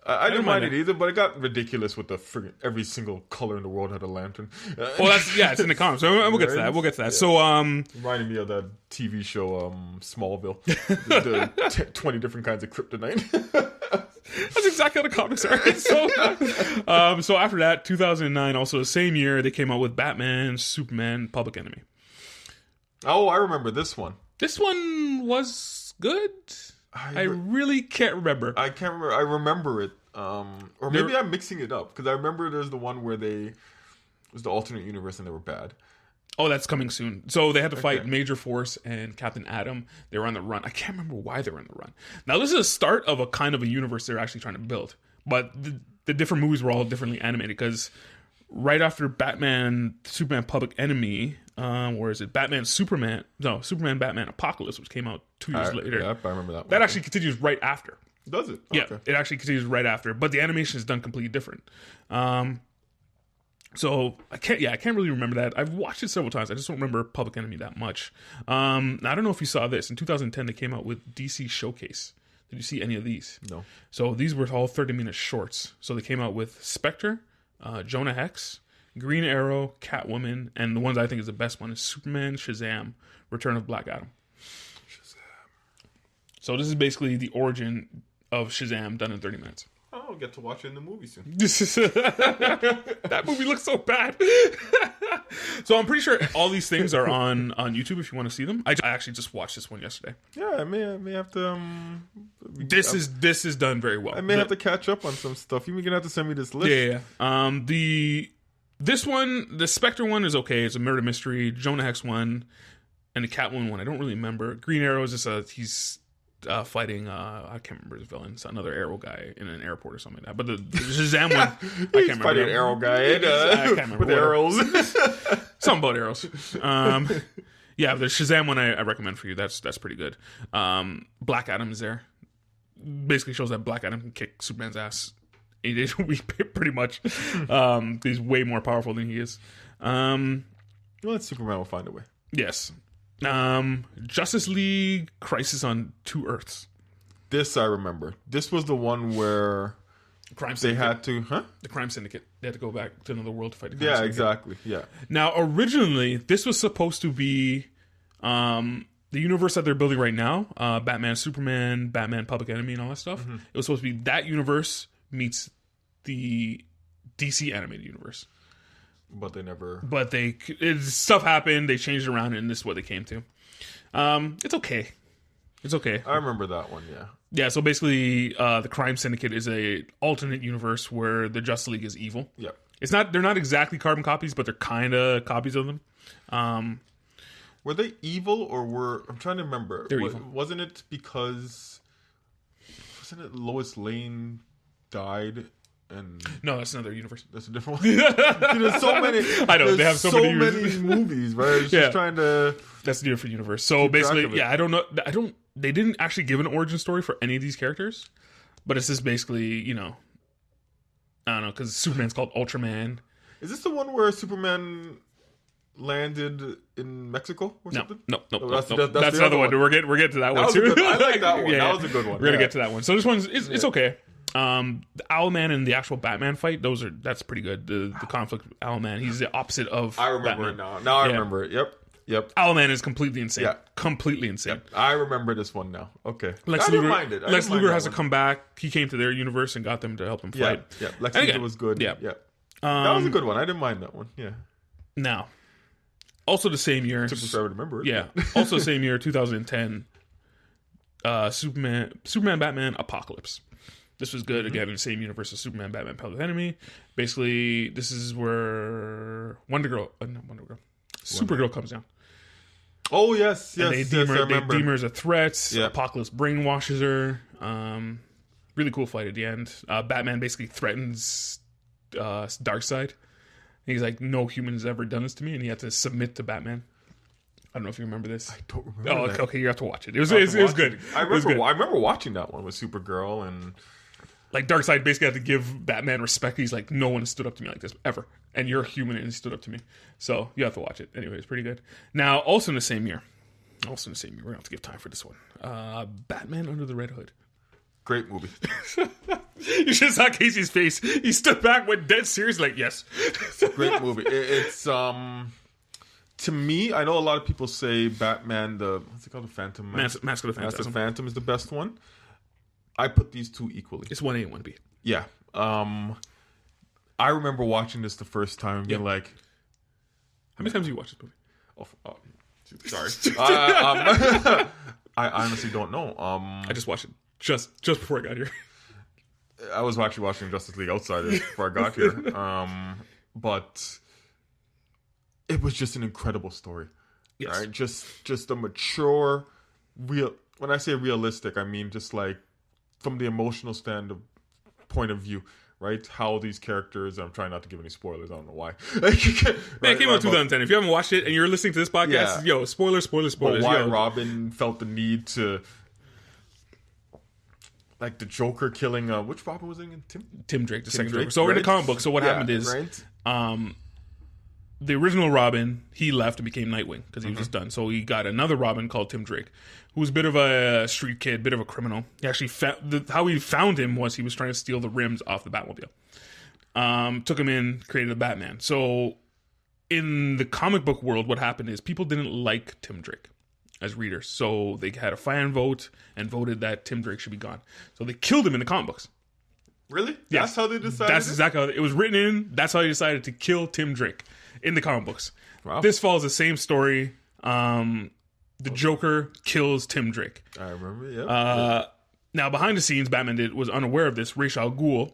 I didn't mind it either, but it got ridiculous with the friggin' every single color in the world had a lantern. It's in the comics. So we'll get to that. Yeah. So, reminded me of that TV show Smallville, the 20 different kinds of kryptonite. That's exactly how the comics are. So after that, 2009, also the same year, they came out with Batman, Superman, Public Enemy. Oh, I remember this one. This one was good. I really can't remember. I can't remember. I remember it. Or maybe I'm mixing it up. Because I remember there's the one where it was the alternate universe and they were bad. Oh, that's coming soon. So they had to fight Major Force and Captain Atom. They were on the run. I can't remember why they were on the run. Now, this is the start of a kind of a universe they're actually trying to build. But the different movies were all differently animated. Because right after Batman, Superman, Public Enemy... or is it Superman, Batman Apocalypse, which came out 2 years later. Yep, I remember that one. That actually continues right after. Does it? Yeah, it actually continues right after. But the animation is done completely different. So I can't really remember that. I've watched it several times. I just don't remember Public Enemy that much. I don't know if you saw this. In 2010, they came out with DC Showcase. Did you see any of these? No. So these were all 30-minute shorts. So they came out with Spectre, Jonah Hex, Green Arrow, Catwoman, and the ones I think is the best one is Superman, Shazam, Return of Black Adam. So this is basically the origin of Shazam done in 30 minutes. I'll get to watch it in the movie soon. That movie looks so bad. So I'm pretty sure all these things are on YouTube if you want to see them. I actually just watched this one yesterday. Yeah, I may have to. This is done very well. I may have to catch up on some stuff. You're gonna have to send me this list. Yeah. This one, the Spectre one is okay. It's a murder mystery. Jonah Hex one, and the Catwoman one, I don't really remember. Green Arrow is just fighting I can't remember his villain. It's another Arrow guy in an airport or something like that. But the Shazam one, I can't remember. Fighting an Arrow guy I can't remember with arrows. Something about arrows. Yeah, the Shazam one I recommend for you. That's pretty good. Black Adam is there. Basically shows that Black Adam can kick Superman's ass. He did pretty much. He's way more powerful than he is. Well, Superman will find a way. Yes. Justice League Crisis on Two Earths. This I remember. This was the one where Crime they Syndicate. had to, The Crime Syndicate. They had to go back to another world to fight the Crime Yeah, Syndicate. exactly. Yeah. Now, originally, this was supposed to be the universe that they're building right now. Batman, Superman, Batman, Public Enemy, and all that stuff. It was supposed to be that universe meets the DC animated universe. But they never. But stuff happened. They changed it around, and this is what they came to. It's okay. It's okay. I remember that one. Yeah. Yeah. So basically, the Crime Syndicate is a alternate universe where the Justice League is evil. Yeah. It's not. They're not exactly carbon copies, but they're kind of copies of them. Were they evil or were? I'm trying to remember. They're evil. Wasn't it because? Wasn't it Lois Lane died? And No, that's another universe. that's a different one. There's so many. I know, they have so many movies, right? It's Yeah. just trying to. That's a different universe. So Keep track basically, of it. yeah, I don't know. They didn't actually give an origin story for any of these characters, but it's just basically, I don't know, because Superman's called Ultraman. Is this the one where Superman landed in Mexico or No, something? no. that's That's the another other one. one. We're getting to that one was a too. good- I like that one. That was a good one. We're gonna Yeah. get to that one. So this one's it's okay. The Owlman and the actual Batman fight, that's pretty good. The conflict with Owlman, he's the opposite of I remember Batman. it now. Now I Yeah. remember it. Yep. Owlman is completely insane. Yeah. Completely insane. I remember this one now. Okay. Lex I didn't mind it. I Lex didn't mind Luger that has to one. come back. He came to their universe and got them to help him fight. Yeah. Lex And Luger again, was good. yeah. Yeah. That was a good one. I didn't mind that one. Yeah. Now, also the same year. Took me forever to remember it. Yeah. Also the same year, 2010. Superman, Batman, Apocalypse. This was good again in the same universe as Superman, Batman, Public Enemy. Basically, this is where Supergirl comes down. Oh yes, And they deem I remember. her as a threat. Yeah. Apocalypse brainwashes her. Really cool fight at the end. Batman basically threatens Darkseid. He's like, no human has ever done this to me, and he had to submit to Batman. I don't know if you remember this. I don't remember. Oh, that. okay, you have to watch it. It was good. I It was remember. good. I remember watching that one with Supergirl and. Like, Darkseid basically had to give Batman respect. He's like, no one has stood up to me like this, ever. And you're a human and you stood up to me. So, you have to watch it. Anyway, it's pretty good. Now, also in the same year, we're going to have to give time for this one. Batman Under the Red Hood. Great movie. You should have saw Casey's face. He stood back, went dead serious, like, yes. Great movie. It's to me, I know a lot of people say Batman, what's it called, the Phantom Mask of the Mask of the Phantasm. Phantom is the best one. I put these two equally. It's 1A and 1B. Yeah. I remember watching this the first time and being like, How many times have you watched this movie? sorry. I honestly don't know. I just watched it just before I got here. I was actually watching Justice League Outsiders before I got here. But it was just an incredible story. Yes. Right? Just a mature, real. When I say realistic, I mean just like from the emotional point of view, right? How these characters. I'm trying not to give any spoilers. I don't know why. Man, it came out in 2010. If you haven't watched it and you're listening to this podcast, Yeah. yo, spoilers. But why Robin felt the need to. Like the Joker killing, which Robin was it again? Tim Drake, the second Drake, Joker. So in the right? comic book, so what Yeah, happened is, right? the original Robin, he left and became Nightwing because he was just done. So he got another Robin called Tim Drake, who was a bit of a street kid, bit of a criminal. He actually how he found him was he was trying to steal the rims off the Batmobile. Took him in, created a Batman. So in the comic book world, what happened is people didn't like Tim Drake as readers. So they had a fan vote and voted that Tim Drake should be gone. So they killed him in the comic books. Really? Yeah. That's how they decided? That's exactly how it was written in. That's how they decided to kill Tim Drake in the comic books. Wow. This follows the same story. The Joker kills Tim Drake. I remember, yeah. Now, behind the scenes, Batman was unaware of this. Ra's al Ghul,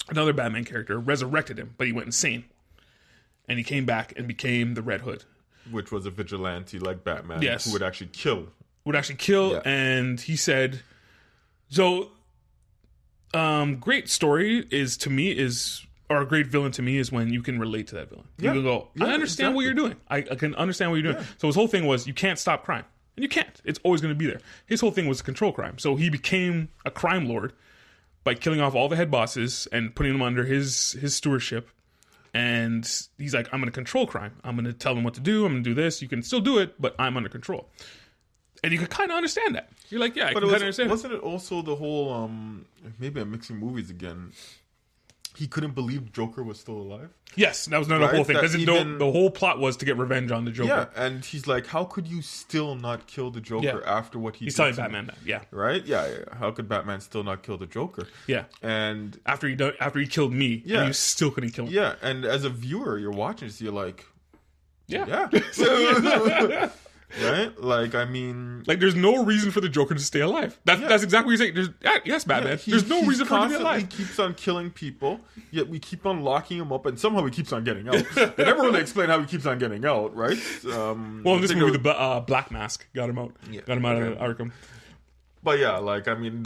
another Batman character, resurrected him, but he went insane. And he came back and became the Red Hood. Which was a vigilante like Batman Yes. who would actually kill would actually kill. Yeah. And he said, so great story is to me is, or a great villain to me is when you can relate to that villain. You Yeah. can go, Yeah, I understand what you're doing. I can understand what you're doing. Yeah. So his whole thing was, you can't stop crime. And you can't. It's always going to be there. His whole thing was to control crime. So he became a crime lord by killing off all the head bosses and putting them under his stewardship. And he's like, I'm going to control crime. I'm going to tell them what to do. I'm going to do this. You can still do it, but I'm under control. And you can kind of understand that. You're like, yeah, I can kind of understand. Wasn't it also the whole, maybe I'm mixing movies again, he couldn't believe Joker was still alive? Yes, that was another whole thing. Because the whole plot was to get revenge on the Joker. Yeah, and he's like, how could you still not kill the Joker after what he did? He's telling Batman that, yeah. Right? Yeah, how could Batman still not kill the Joker? Yeah. And after he killed me, and you still couldn't kill him. Yeah, and as a viewer, you're watching this, you're like, yeah. Right? Like, I mean... Like, there's no reason for the Joker to stay alive. That's exactly what you're saying. Yes, Batman. There's no reason for him to be alive. He keeps on killing people, yet we keep on locking him up, and somehow he keeps on getting out. They never really explain how he keeps on getting out, right? Well, in this movie, the Black Mask got him out. Yeah. Got him out of Arkham. But yeah, like, I mean,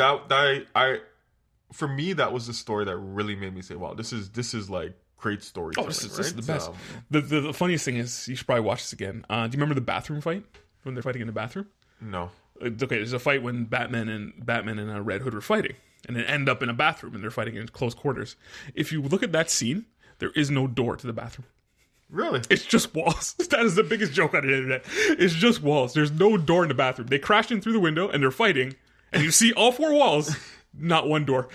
for me, that was the story that really made me say, wow, this is like, great storytelling. Oh, this is the best. The funniest thing is, you should probably watch this again. Do you remember the bathroom fight when they're fighting in the bathroom? No. Okay, there's a fight when Batman and Red Hood were fighting, and they end up in a bathroom and they're fighting in close quarters. If you look at that scene, there is no door to the bathroom. Really? It's just walls. That is the biggest joke on the internet. It's just walls. There's no door in the bathroom. They crashed in through the window and they're fighting, and you see all four walls, not one door.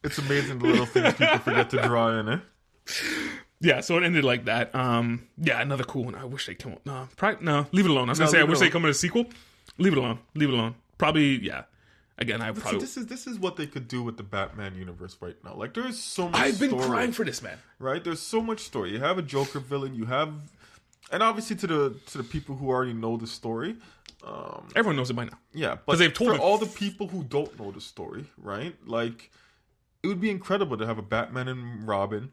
It's amazing the little things people forget to draw in, eh? Yeah, so it ended like that. Yeah, another cool one. I wish they come up. No, leave it alone. I was gonna say I wish they come in a sequel. Leave it alone. Probably, yeah. Again, I probably. This is what they could do with the Batman universe right now. Like, there's so much. I've been crying for this, man. Right? There's so much story. You have a Joker villain. You have, and obviously to the people who already know the story. Everyone knows it by now. Yeah, but they've told for all the people who don't know the story, right? Like, it would be incredible to have a Batman and Robin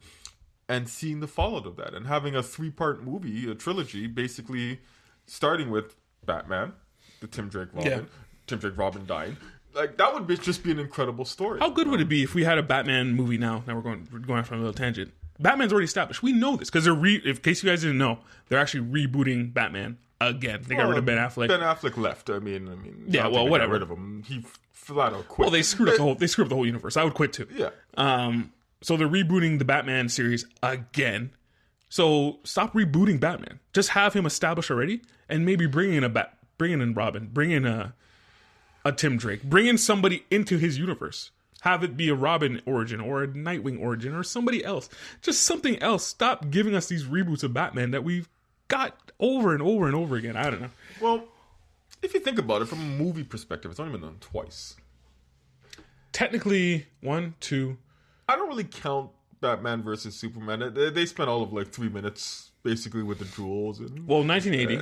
and seeing the fallout of that and having a 3-part movie, a trilogy, basically starting with Batman, the Tim Drake Robin dying. Like, that would just be an incredible story. How good would it be if we had a Batman movie now? Now we're going off on a little tangent. Batman's already established. We know this because in case you guys didn't know, they're actually rebooting Batman again. They got rid of Ben Affleck. Ben Affleck left. I mean. Yeah, well, whatever. Got rid of him. He flat out quit. Well, they screwed up the whole universe. I would quit too. Yeah. So they're rebooting the Batman series again. So stop rebooting Batman. Just have him established already, and maybe bring in Robin, bring in a Tim Drake, bring in somebody into his universe. Have it be a Robin origin or a Nightwing origin or somebody else. Just something else. Stop giving us these reboots of Batman that we've got over and over and over again. I don't know. Well, if you think about it from a movie perspective, it's only been done twice. Technically, 1, 2. I don't really count Batman versus Superman. They spent all of like 3 minutes basically with the jewels. And, 1980.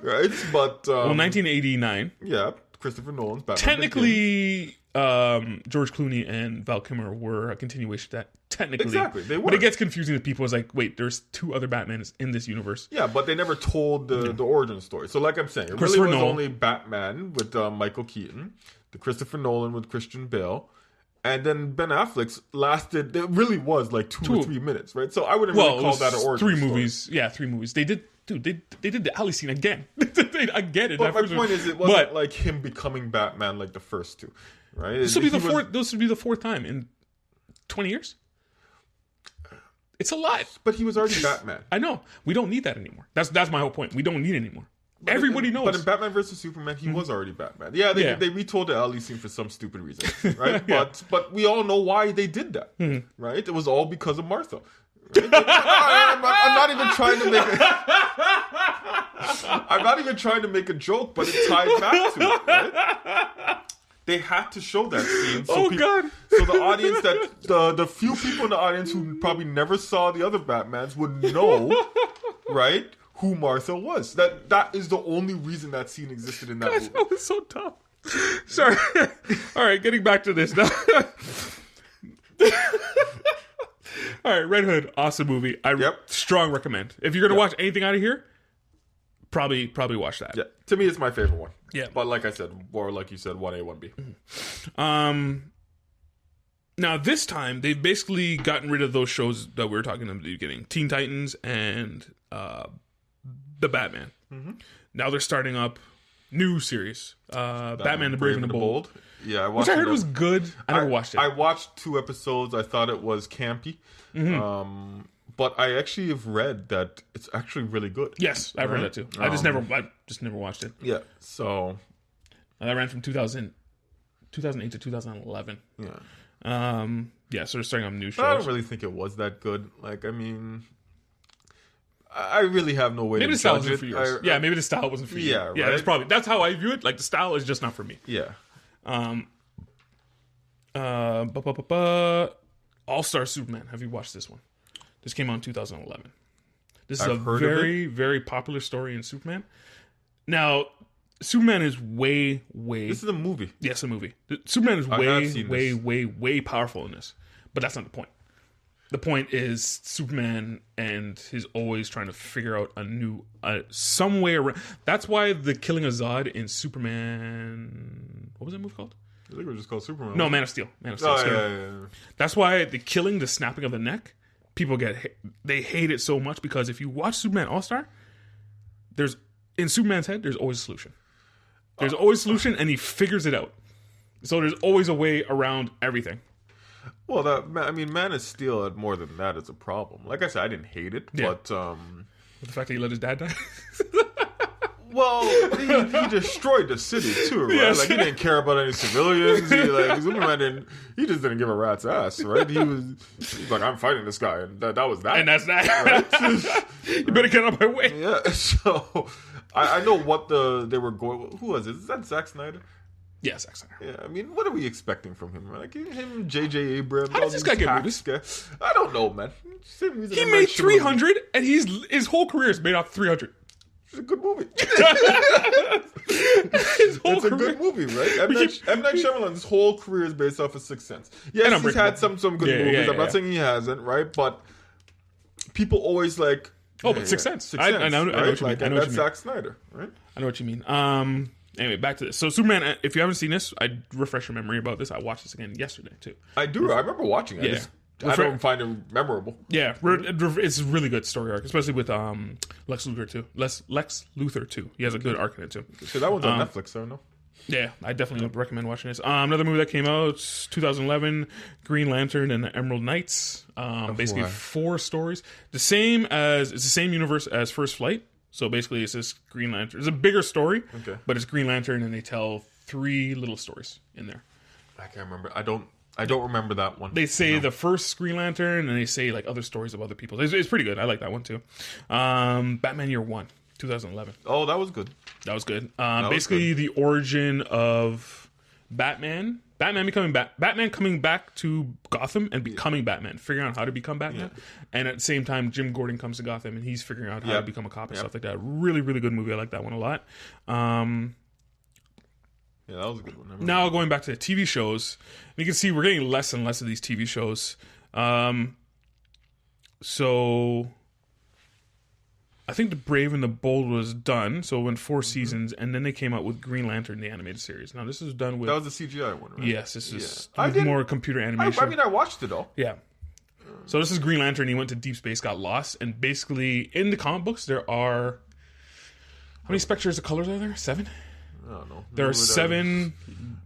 Right? But... 1989. Yeah, Christopher Nolan's Batman. Technically, George Clooney and Val Kilmer were a continuation of that. Technically. Exactly, they were. But it gets confusing to people. It's like, wait, there's 2 other Batmans in this universe. Yeah, but they never told the origin story. So like I'm saying, it really was only Batman with Michael Keaton, the Christopher Nolan with Christian Bale, and then Ben Affleck's lasted, it really was like 2 or 3 minutes, right? So I wouldn't really call that an origin 3 movies. Story. Yeah, 3 movies. They did the alley scene again. I get it. But my point is, it wasn't like him becoming Batman like the first 2, right? This would be the fourth time in 20 years. It's a lot. But he was already Batman. I know. We don't need that anymore. That's my whole point. We don't need it anymore. Everybody knows. But in Batman vs. Superman, he was already Batman. Yeah, they retold the alley scene for some stupid reason, right? But we all know why they did that, right? It was all because of Martha. Right? I'm not even trying to make I'm not even trying to make a joke, but it ties back to it, right? They had to show that scene. So God! So the audience, the few people in the audience who probably never saw the other Batmans would know, right, who Martha was. That is the only reason that scene existed in that movie. That was so tough. Sorry. All right, getting back to this now. All right, Red Hood, awesome movie. I strong recommend. If you're gonna watch anything out of here, probably watch that. Yeah, to me, it's my favorite one. Yeah, but like I said, or like you said, 1A, 1B. Now this time they've basically gotten rid of those shows that we were talking about at the beginning, Teen Titans and the Batman. Mm-hmm. Now they're starting up new series, Batman the Brave and the Bold. Yeah, I watched which I heard was good. I never watched it. I watched 2 episodes. I thought it was campy. Mm-hmm. But I actually have read that it's actually really good. Yes, I've heard that too. I just never watched it. Yeah, so that ran from 2008 to 2011. Yeah. So they're starting on new shows. But I don't really think it was that good. Like, I mean, I really have no way maybe to the style judge wasn't for yours. Maybe the style wasn't for you. Yeah, yeah. right? That's how I view it. Like the style is just not for me. Yeah. All-Star Superman. Have you watched this one? This came out in 2011. This is I've a heard very, very popular story in Superman. Now, Superman is way. This is a movie. Yes, a movie. Superman is way powerful in this. But that's not the point. The point is Superman and he's always trying to figure out a new some way around. That's why the killing of Zod in Superman. What was that movie called? I think it was just called Superman. No, Man of Steel. Yeah. That's why the snapping of the neck, people they hate it so much because if you watch Superman All-Star, in Superman's head, there's always a solution. There's always a solution, and he figures it out. So there's always a way around everything. Well, Man of Steel had more than that as a problem. Like I said, I didn't hate it, but the fact that he let his dad die. Well, he destroyed the city too, right? Yes. Like he didn't care about any civilians. Superman he just didn't give a rat's ass, right? He was like, I'm fighting this guy, and that was that. And that's that. Right? You better get out of my way. Yeah. So I know what they were going. Who was it? Is that Zack Snyder? Yeah, Zack Snyder. Yeah, I mean, what are we expecting from him? Like him, J.J. Abrams. How does this guy get movies? I don't know, man. He made 300, and his whole career is made off 300. It's a good movie. It's a good movie, right? M. Night Shyamalan's whole career is based off of Sixth Sense. Yes, he's had some good movies. I'm not saying he hasn't, right? But people always like... but Sixth Sense. I know what you mean. That's Zack Snyder, right? I know what you mean. Anyway, back to this. So Superman, if you haven't seen this, I'd refresh your memory about this. I watched this again yesterday, too. I do. I remember watching it. I don't find it memorable. Yeah, it's a really good story arc, especially with Lex Luthor too. Lex Luthor too. He has a good arc in it too. So that one's on Netflix, I don't know. Yeah, I definitely recommend watching this. Another movie that came out 2011, Green Lantern and the Emerald Knights. Basically 4 stories. It's the same universe as First Flight. So basically, it's this Green Lantern. It's a bigger story, but it's Green Lantern, and they tell 3 little stories in there. I can't remember. I don't remember that one. They say the first Green Lantern, and they say like other stories of other people. It's pretty good. I like that one too. Batman Year One, 2011. Oh, that was good. That was good. Basically, the origin of Batman. Batman coming back to Gotham and becoming Batman, figuring out how to become Batman. Yeah. And at the same time, Jim Gordon comes to Gotham and he's figuring out how to become a cop and stuff like that. Really, really good movie. I like that one a lot. Yeah, that was a good one. Now going back to the TV shows, you can see we're getting less and less of these TV shows. So I think The Brave and the Bold was done, so it went 4 seasons, and then they came out with Green Lantern, the animated series. Now this is done with... That was the CGI one, right? Yes, this is with more computer animation. I watched it all. Yeah. So this is Green Lantern. He went to deep space, got lost, and basically in the comic books there are... How many specters of colors are there? 7? I don't know. There are 7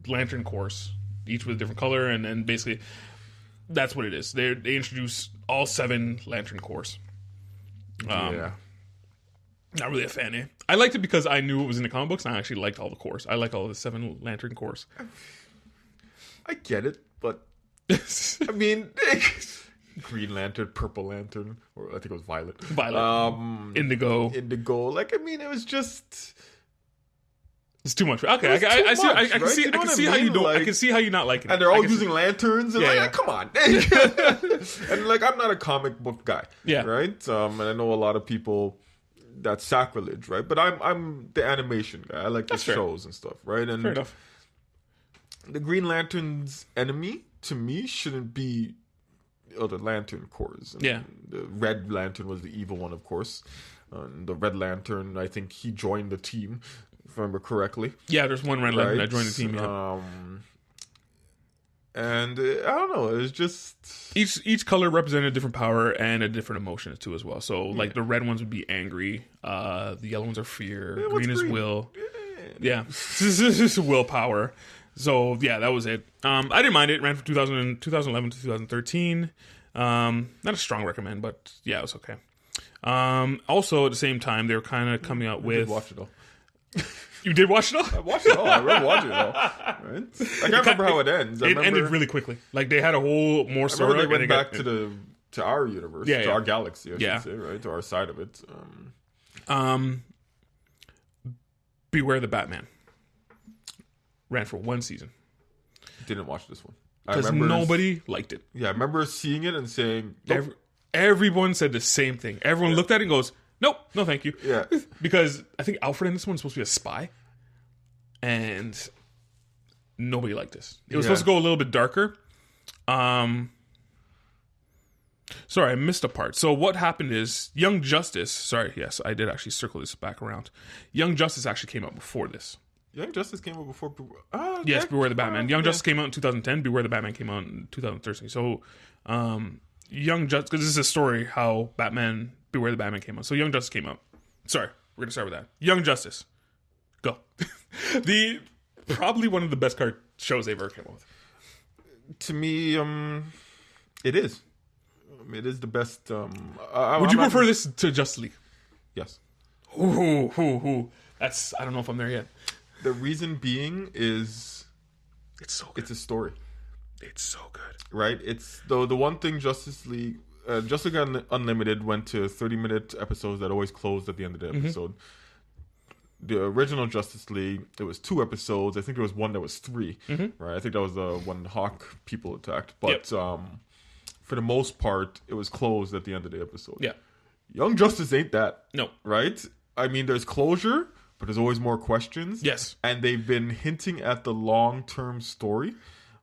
Lantern cores, each with a different color, and then basically that's what it is. They introduce all 7 Lantern cores. Not really a fan, eh? I liked it because I knew it was in the comic books, and I actually liked all the cores. I like all the 7 Lantern cores. I get it, but I mean, Green Lantern, Purple Lantern, or I think it was Violet. Indigo. Like, I mean, it was just... It's too much. Okay, I can see how you don't. I can see how you're not liking it. And they're all using lanterns. And come on. And like, I'm not a comic book guy. Yeah. Right. And I know a lot of people. That's sacrilege, right? But I'm the animation guy. I like the shows and stuff, right? And fair enough. The Green Lantern's enemy to me shouldn't be the Lantern Corps. And Yeah. the Red Lantern was the evil one, of course. The Red Lantern, I think he joined the team, if I remember correctly. Yeah, there's one Red Lantern that joined the team. Yeah. And I don't know, it's just Each color represented a different power and a different emotion too as well. So like the red ones would be angry, the yellow ones are fear, green is will. Yeah, this is willpower. So yeah, that was it. I didn't mind it. It ran from 2011 to 2013. Not a strong recommend, but yeah, it was okay. Also at the same time, they were kind of coming out with. I did watch it all. You did watch it all? I watched it all. I remember watching it all. Right? I can't remember how it ends. It ended really quickly. Like they had a whole more story. They went back to our universe, to our galaxy, I should say, right? To our side of it. Beware the Batman. Ran for one season. Didn't watch this one. Because nobody liked it. Yeah, I remember seeing it and saying... Nope. Everyone said the same thing. Everyone looked at it and goes, nope, no thank you. Yeah. Because I think Alfred in this one was supposed to be a spy. And nobody liked this. It was supposed to go a little bit darker. Sorry, I missed a part. So what happened is Young Justice... Sorry, yes, I did actually circle this back around. Young Justice actually came out before this. Young Justice came out before... yes, Beware the Batman. Young Justice came out in 2010. Beware the Batman came out in 2013. So, Young Justice... Because this is a story how Batman... Beware the Batman came out. So, Young Justice came out. Sorry, we're going to start with that. Young Justice. Go. Probably one of the best card shows they've ever came out with. To me, it is. It is the best... Would you prefer this to Justice League? Yes. That's... I don't know if I'm there yet. The reason being is... It's so good. It's a story. It's so good. Right? It's... The one thing Justice League Unlimited went to 30-minute episodes that always closed at the end of the episode. The original Justice League, it was 2 episodes. I think there was one that was 3. Right? I think that was the one Hawk people attacked. But for the most part, it was closed at the end of the episode. Yeah. Young Justice ain't that. No. Right? I mean, there's closure, but there's always more questions. Yes. And they've been hinting at the long-term story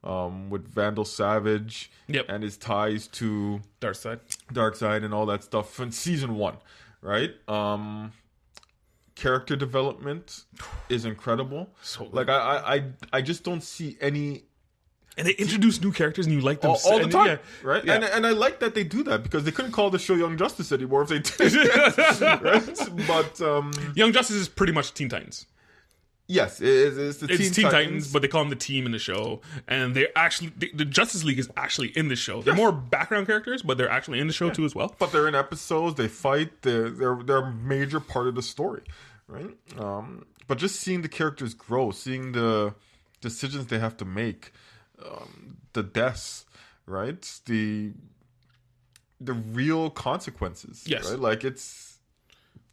with Vandal Savage and his ties to Darkseid and all that stuff from season 1, right? Character development is incredible. So good. Like I just don't see any. And they introduce new characters, and you like them all the time, right? Yeah. And I like that they do that because they couldn't call the show Young Justice anymore if they did. Right? But Young Justice is pretty much Teen Titans. Yes, it's Teen Titans, but they call them the team in the show, and they're actually the Justice League is actually in the show. They're more background characters, but they're actually in the show too as well. But they're in episodes. They fight. They're a major part of the story, right? But just seeing the characters grow, seeing the decisions they have to make, the deaths, right? The real consequences. Yes, right? Like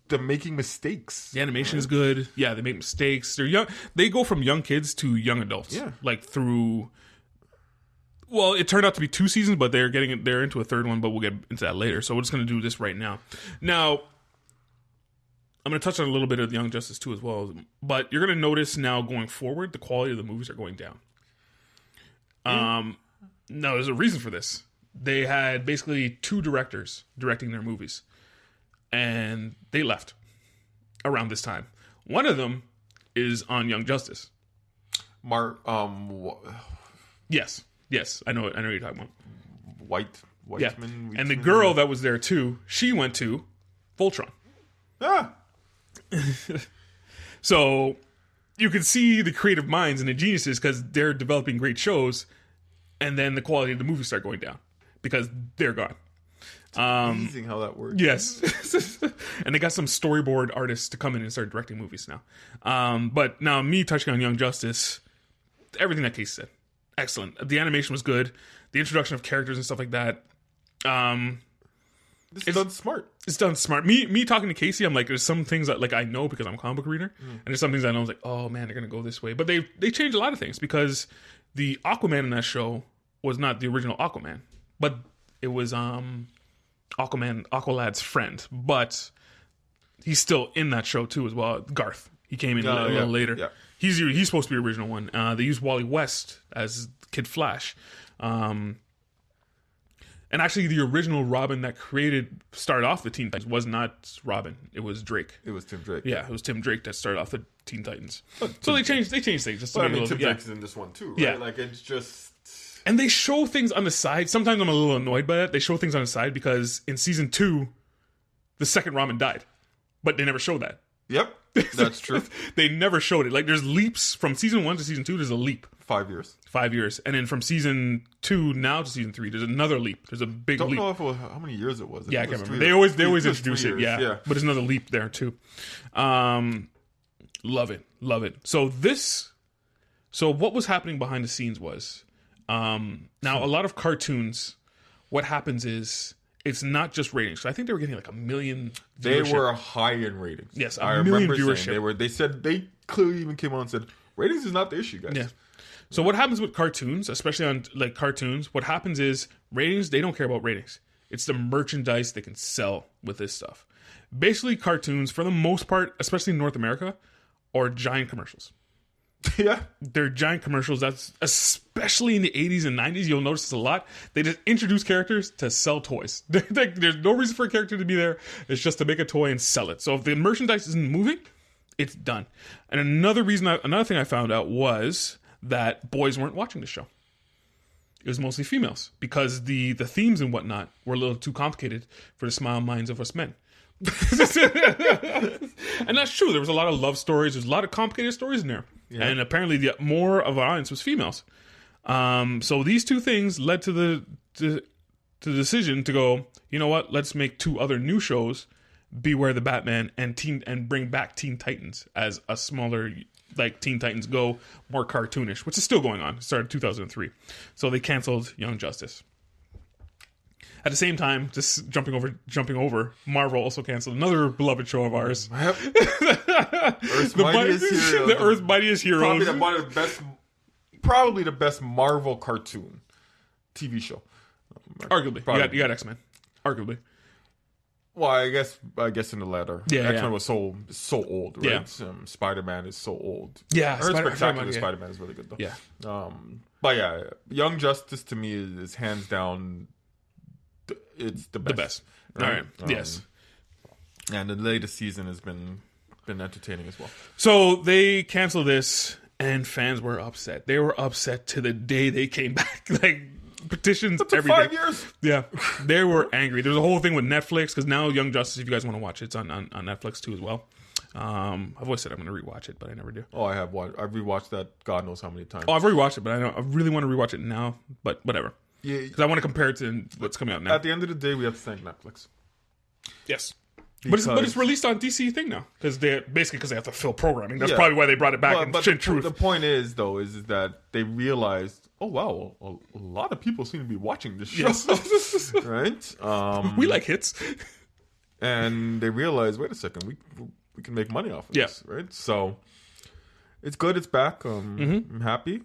they're making mistakes. The animation is good. Yeah, they make mistakes. They're young. They go from young kids to young adults. Yeah, like through. Well, it turned out to be 2 seasons, but they're into a 3rd one. But we'll get into that later. So we're just going to do this right now. Now, I'm going to touch on a little bit of Young Justice 2 as well. But you're going to notice now going forward, the quality of the movies are going down. No, there's a reason for this. They had basically 2 directors directing their movies. And they left around this time. One of them is on Young Justice. Yes, I know what you're talking about. Whiteman. And the girl that was there too, she went to Voltron. Yeah. So you can see the creative minds and the geniuses because they're developing great shows, and then the quality of the movies start going down because they're gone. Amazing how that works. Yes. And they got some storyboard artists to come in and start directing movies now. But now me touching on Young Justice, everything that Casey said, excellent. The animation was good. The introduction of characters and stuff like that. It's done smart. It's done smart. Me talking to Casey, I'm like, there's some things that like I know because I'm a comic book reader, and there's some things I know. I was like, oh man, they're gonna go this way. But they changed a lot of things because the Aquaman in that show was not the original Aquaman, but it was Aqualad's friend, but he's still in that show too as well. Garth, he came in a little later. Yeah. He's supposed to be the original one. They used Wally West as Kid Flash, and And actually, the original Robin that started off the Teen Titans was not Robin. It was Drake. It was Tim Drake. Yeah, it was Tim Drake that started off the Teen Titans. So they changed things just to But I make mean, it a Tim little, Drake's in this one too, right? Yeah. Like, it's just... And they show things on the side. Sometimes I'm a little annoyed by that. They show things on the side because in season 2, the second Robin died. But they never show that. Yep, that's true. They never showed it. Like, there's leaps from season 1 to season 2. There's a leap. 5 years. 5 years. And then from season 2 now to season 3, there's another leap. There's a big Don't leap. know if it was, how many years it was. Yeah, I think can't it was remember. three They always just introduce 3 it. years, Yeah. But there's another leap there too. Love it. Love it. So what was happening behind the scenes was, now a lot of cartoons, what happens is, it's not just ratings. So I think they were getting like 1 million They viewership. were high in ratings. Yes, I 1 million remember viewership. saying they said they clearly even came on and said ratings is not the issue, guys. Yeah. So what happens with cartoons, especially on like cartoons, what happens is ratings, they don't care about ratings. It's the merchandise they can sell with this stuff. Basically, cartoons, for the most part, especially in North America, are giant commercials. Yeah. They're giant commercials. That's especially in the 80s and 90s. You'll notice this a lot. They just introduce characters to sell toys. There's no reason for a character to be there. It's just to make a toy and sell it. So if the merchandise isn't moving, it's done. And another thing I found out was that boys weren't watching the show. It was mostly females because the themes and whatnot were a little too complicated for the small minds of us men. And that's true. There was a lot of love stories. There's a lot of complicated stories in there. Yeah. And apparently the more of our audience was females. So these two things led to the decision to go, you know what, let's make 2 other new shows, Beware the Batman and bring back Teen Titans as a smaller, like Teen Titans Go, more cartoonish, which is still going on. It started in 2003. So they canceled Young Justice. At the same time, just jumping over, Marvel also canceled another beloved show of ours. Yep. Earth's Mightiest Heroes. The Earth's Mightiest Heroes. Probably the best Marvel cartoon TV show. Arguably. You got X-Men. Arguably. Well, I guess in the latter. Yeah, X-Men was so old, right? Yeah. Spider-Man is so old. Yeah, Spectacular Spider-Man is really good though. Yeah. But yeah, Young Justice to me is hands down. It's the best. Right? All right. Yes. And the latest season has been entertaining as well. So they canceled this, and fans were upset. They were upset to the day they came back. Like petitions every day. 5 years. Yeah, they were angry. There's a whole thing with Netflix because now Young Justice, if you guys want to watch it, it's on Netflix too as well. I've always said I'm going to rewatch it, but I never do. Oh, I have watched. I've rewatched that God knows how many times. Oh, I've rewatched it, but I really want to rewatch it now. But whatever. Yeah, because I want to compare it to what's coming out now. At the end of the day, we have to thank Netflix. Yes. But it's released on DC thing now because they have to fill programming. That's probably why they brought it back. But the point is though is that they realized, oh wow, a lot of people seem to be watching this show, yes. Right? We like hits, and they realized, wait a second, we can make money off of this, right? So it's good. It's back. I'm happy.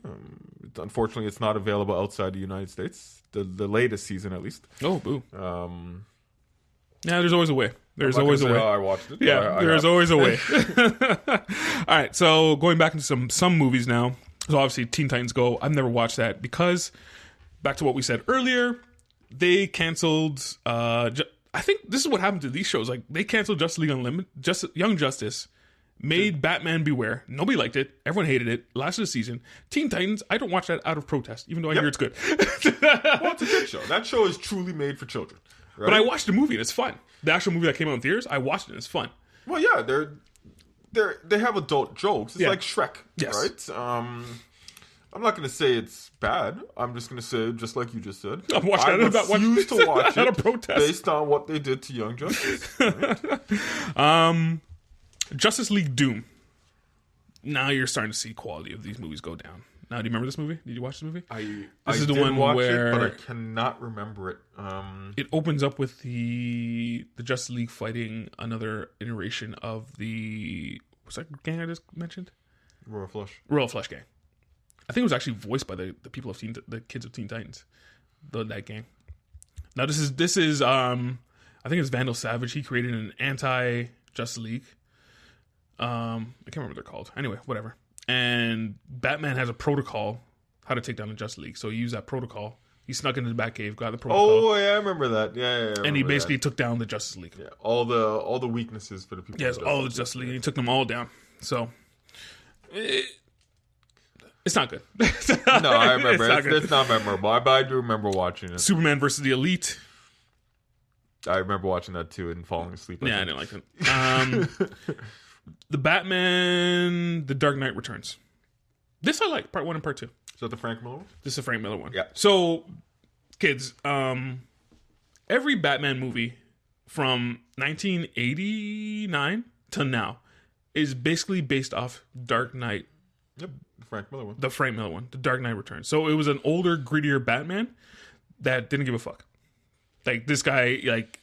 Unfortunately, it's not available outside the United States. The latest season, at least. Oh, boo. Yeah, there's always a way. There's always a way. I watched it. Yeah, there's always a way. All right, so going back into some movies now. So obviously, Teen Titans Go. I've never watched that because, back to what we said earlier, they canceled. I think this is what happened to these shows. Like they canceled Justice League Unlimited, Young Justice. Made Batman Beware. Nobody liked it. Everyone hated it. Last of the season. Teen Titans, I don't watch that out of protest, even though I hear it's good. Well, it's a good show. That show is truly made for children. Right? But I watched the movie and it's fun. The actual movie that came out in theaters, I watched it and it's fun. Well, yeah, they have adult jokes. It's like Shrek, right? I'm not going to say it's bad. I'm just going to say, just like you just said, I refuse to watch it protest. Based on what they did to Young Justice. Right? Justice League Doom. Now you're starting to see quality of these movies go down. Now, do you remember this movie? Did you watch this movie? This is the one where but I cannot remember it. It opens up with the Justice League fighting another iteration of what's that gang I just mentioned? Royal Flush Gang. I think it was actually voiced by the people of the kids of Teen Titans. That gang. Now this is I think it's Vandal Savage. He created an anti-Justice League. I can't remember what they're called. Anyway, whatever. And Batman has a protocol how to take down the Justice League. So he used that protocol He snuck into the Batcave, got the protocol. Oh yeah, I remember that. Yeah. And he basically took down the Justice League. Yeah, all the weaknesses for the people. Yes, all the Justice League. He took them all down. So it's not good. No, I remember. It's not memorable. But I do remember watching it. Superman versus the Elite. I remember watching that too and falling asleep. I didn't like it. The Batman, The Dark Knight Returns. This I like, part 1 and part 2. Is that the Frank Miller one? This is the Frank Miller one. Yeah. So, kids, every Batman movie from 1989 to now is basically based off Dark Knight. Yep, the Frank Miller one. The Frank Miller one, The Dark Knight Returns. So it was an older, grittier Batman that didn't give a fuck. Like, this guy, like,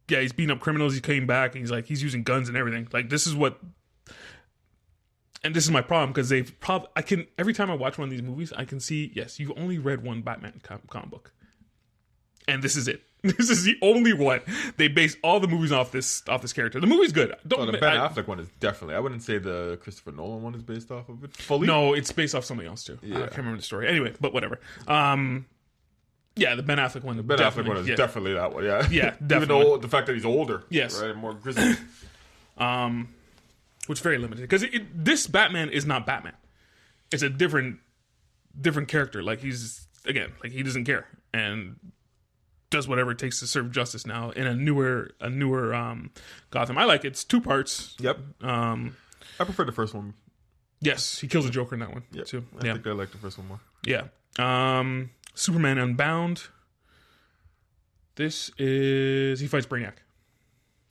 yeah, he's beating up criminals. He came back and he's using guns and everything. Like, this is what, and this is my problem because every time I watch one of these movies, I can see, yes, you've only read one Batman comic book, and this is it. This is the only one. They base all the movies off this character. The movie's good. The Ben Affleck one is definitely. I wouldn't say the Christopher Nolan one is based off of it fully. No, it's based off something else too. Yeah. I can't remember the story. Anyway, but whatever. Yeah, the Ben Affleck one. The Ben Affleck one is definitely that one. Yeah, yeah, definitely. Even though the fact that he's older, yes, right, more grizzly. Which is very limited because this Batman is not Batman. It's a different character. Like he doesn't care and does whatever it takes to serve justice now in a newer Gotham. I like it. It's 2 parts. Yep. I prefer the first one. Yes, he kills a Joker in that one too. I think I like the first one more. Yeah. Superman Unbound. This is he fights Brainiac.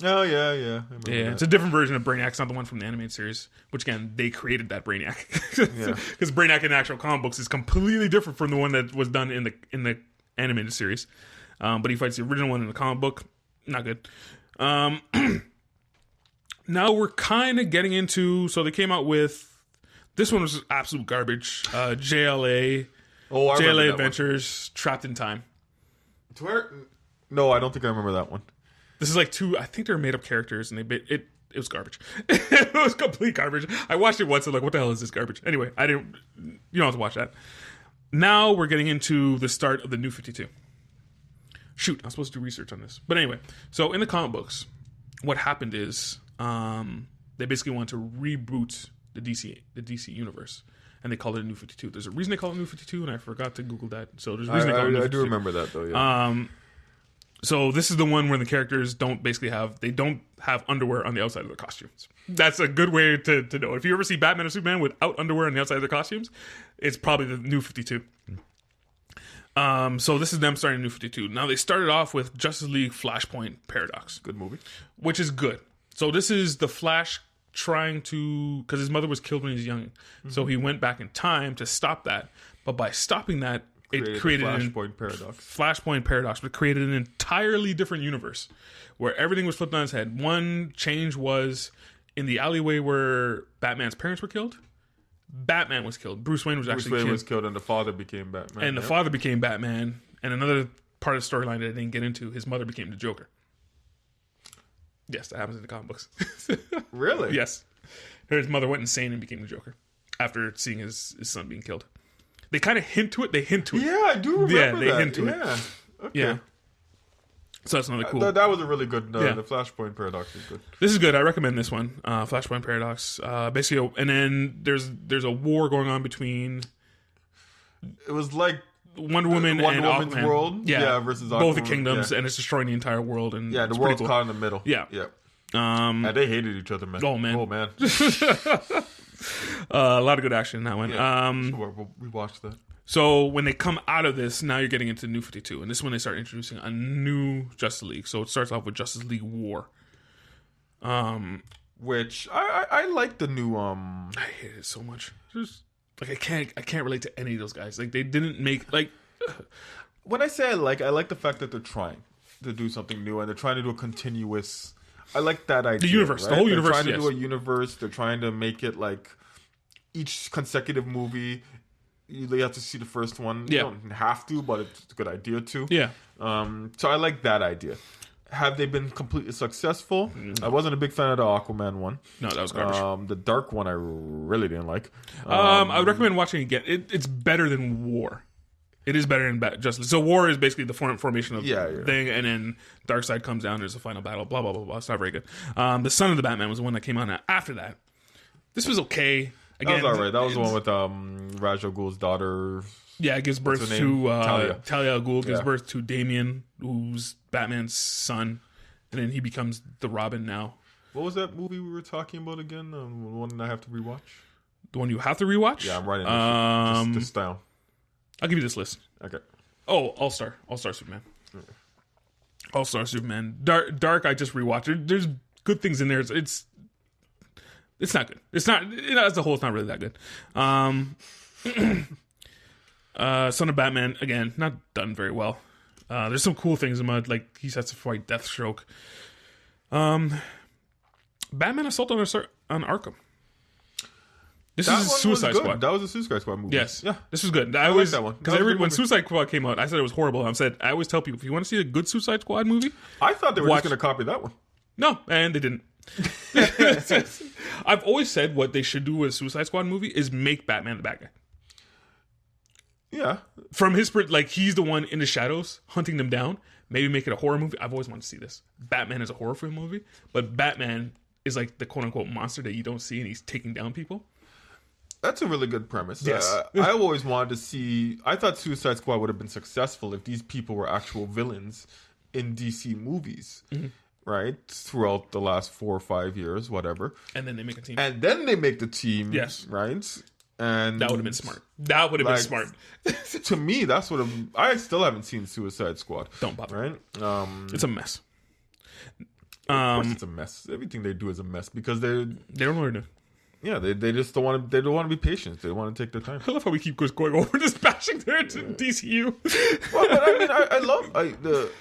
Oh yeah. Yeah, it's a different version of Brainiac. It's not the one from the animated series. Which again, they created that Brainiac because Brainiac in the actual comic books is completely different from the one that was done in the animated series. But he fights the original one in the comic book. Not good. Now we're kind of getting into. So they came out with this one was absolute garbage. JLA. JLA Adventures Trapped in Time. No, I don't think I remember that one. This is like 2. I think they're made up characters, and it was garbage. It was complete garbage. I watched it once and like, what the hell is this garbage? Anyway, I didn't. You don't have to watch that. Now we're getting into the start of the New 52. Shoot, I was supposed to do research on this, but anyway. So in the comic books, what happened is they basically wanted to reboot the DC universe. And they called it a New 52. There's a reason they call it New 52, and I forgot to Google that. So there's a reason they call it New 52. I do remember that, though, yeah. So this is the one where the characters don't have underwear on the outside of their costumes. That's a good way to know. If you ever see Batman or Superman without underwear on the outside of their costumes, it's probably the New 52. So this is them starting New 52. Now they started off with Justice League Flashpoint Paradox. Good movie. Which is good. So this is the Flash trying to, because his mother was killed when he was young, so he went back in time to stop that. But by stopping that, it created Flashpoint Paradox, but created an entirely different universe where everything was flipped on its head. One change was in the alleyway where Batman's parents were killed. Batman was killed. Bruce Wayne was killed, and the father became Batman. And the father became Batman. And another part of the storyline that I didn't get into, his mother became the Joker. Yes, that happens in the comic books. Really? Yes. His mother went insane and became the Joker after seeing his son being killed. They kind of hint to it. Yeah, I do remember that. They hint to it. Yeah. Okay. Yeah. So that's another cool. That was a really good. The Flashpoint Paradox is good. This is good. I recommend this one. Flashpoint Paradox. Basically, and then there's a war going on between. It was like Wonder Woman and Woman's Aquaman. world, versus Aquaman, both the kingdoms, and it's destroying the entire world. And the world's caught in the middle. Yeah. And they hated each other, man. Oh man. A lot of good action in that one. We watched that. So when they come out of this, now you're getting into New 52, and this is when they start introducing a new Justice League. So it starts off with Justice League War, which I like the new. I hate it so much. Like I can't relate to any of those guys. Like they didn't make like. When I say I like the fact that they're trying to do something new and they're trying to do a continuous. I like that idea. The universe, right? The whole they're universe. Trying to do a universe. They're trying to make it like each consecutive movie. You have to see the first one. Yeah. You don't have to, but it's a good idea too. Yeah. So I like that idea. Have they been completely successful? I wasn't a big fan of the Aquaman one. No, that was garbage. The Dark one I really didn't like. I would recommend watching it again. It's better than War. It is better in Justice League. So War is basically the formation of Yeah. thing, and then Darkseid comes down. There's a final battle. Blah blah blah blah. It's not very good. The Son of the Batman was the one that came out after that. This was okay. Again, That was alright. That was the one with Ra's al Ghul's daughter. Yeah, it gives birth What's her to name? Talia al Ghul. Gives Yeah. birth to Damian, who's Batman's son, and then he becomes the Robin now. What was that movie we were talking about again? The one I have to rewatch. The one you have to rewatch. Yeah, I'm writing this shit. Just down. I'll give you this list. Okay. Oh, All Star Superman. All Star Superman. Dark. I just rewatched. There's good things in there. It's not good. It's not. As a whole, it's not really that good. Son of Batman, again, not done very well. There's some cool things in it, like he sets to fight Deathstroke. Batman Assault on Arkham. This That is one Suicide was good. Squad. That was a Suicide Squad movie. Yes. Yeah. This was good. like that one. Because That was a good when movie. Suicide Squad came out, I said it was horrible. I always tell people, if you want to see a good Suicide Squad movie, I thought they were Watch- just going to copy that one. no, and they didn't. I've always said what they should do with a Suicide Squad movie is make Batman the bad guy. Yeah. From his like, he's the one in the shadows hunting them down. Maybe make it a horror movie. I've always wanted to see this. Batman is a horror film movie, but Batman is like the quote unquote monster that you don't see, and he's taking down people. That's a really good premise. Yes. I always wanted to see. I thought Suicide Squad would have been successful if these people were actual villains in DC movies, right? Throughout the last 4 or 5 years, whatever. And then they make a team. And then they make the team, Yes. right? And That would have been smart. That would have been smart. To me, that's what I still haven't seen Suicide Squad. Don't bother. Right? It's a mess. Of course, it's a mess. Everything they do is a mess because They don't know what to do. they just don't want to. They don't want to be patient. They want to take their time. I love how we keep going over just bashing their DCU. Well, but I mean, I love the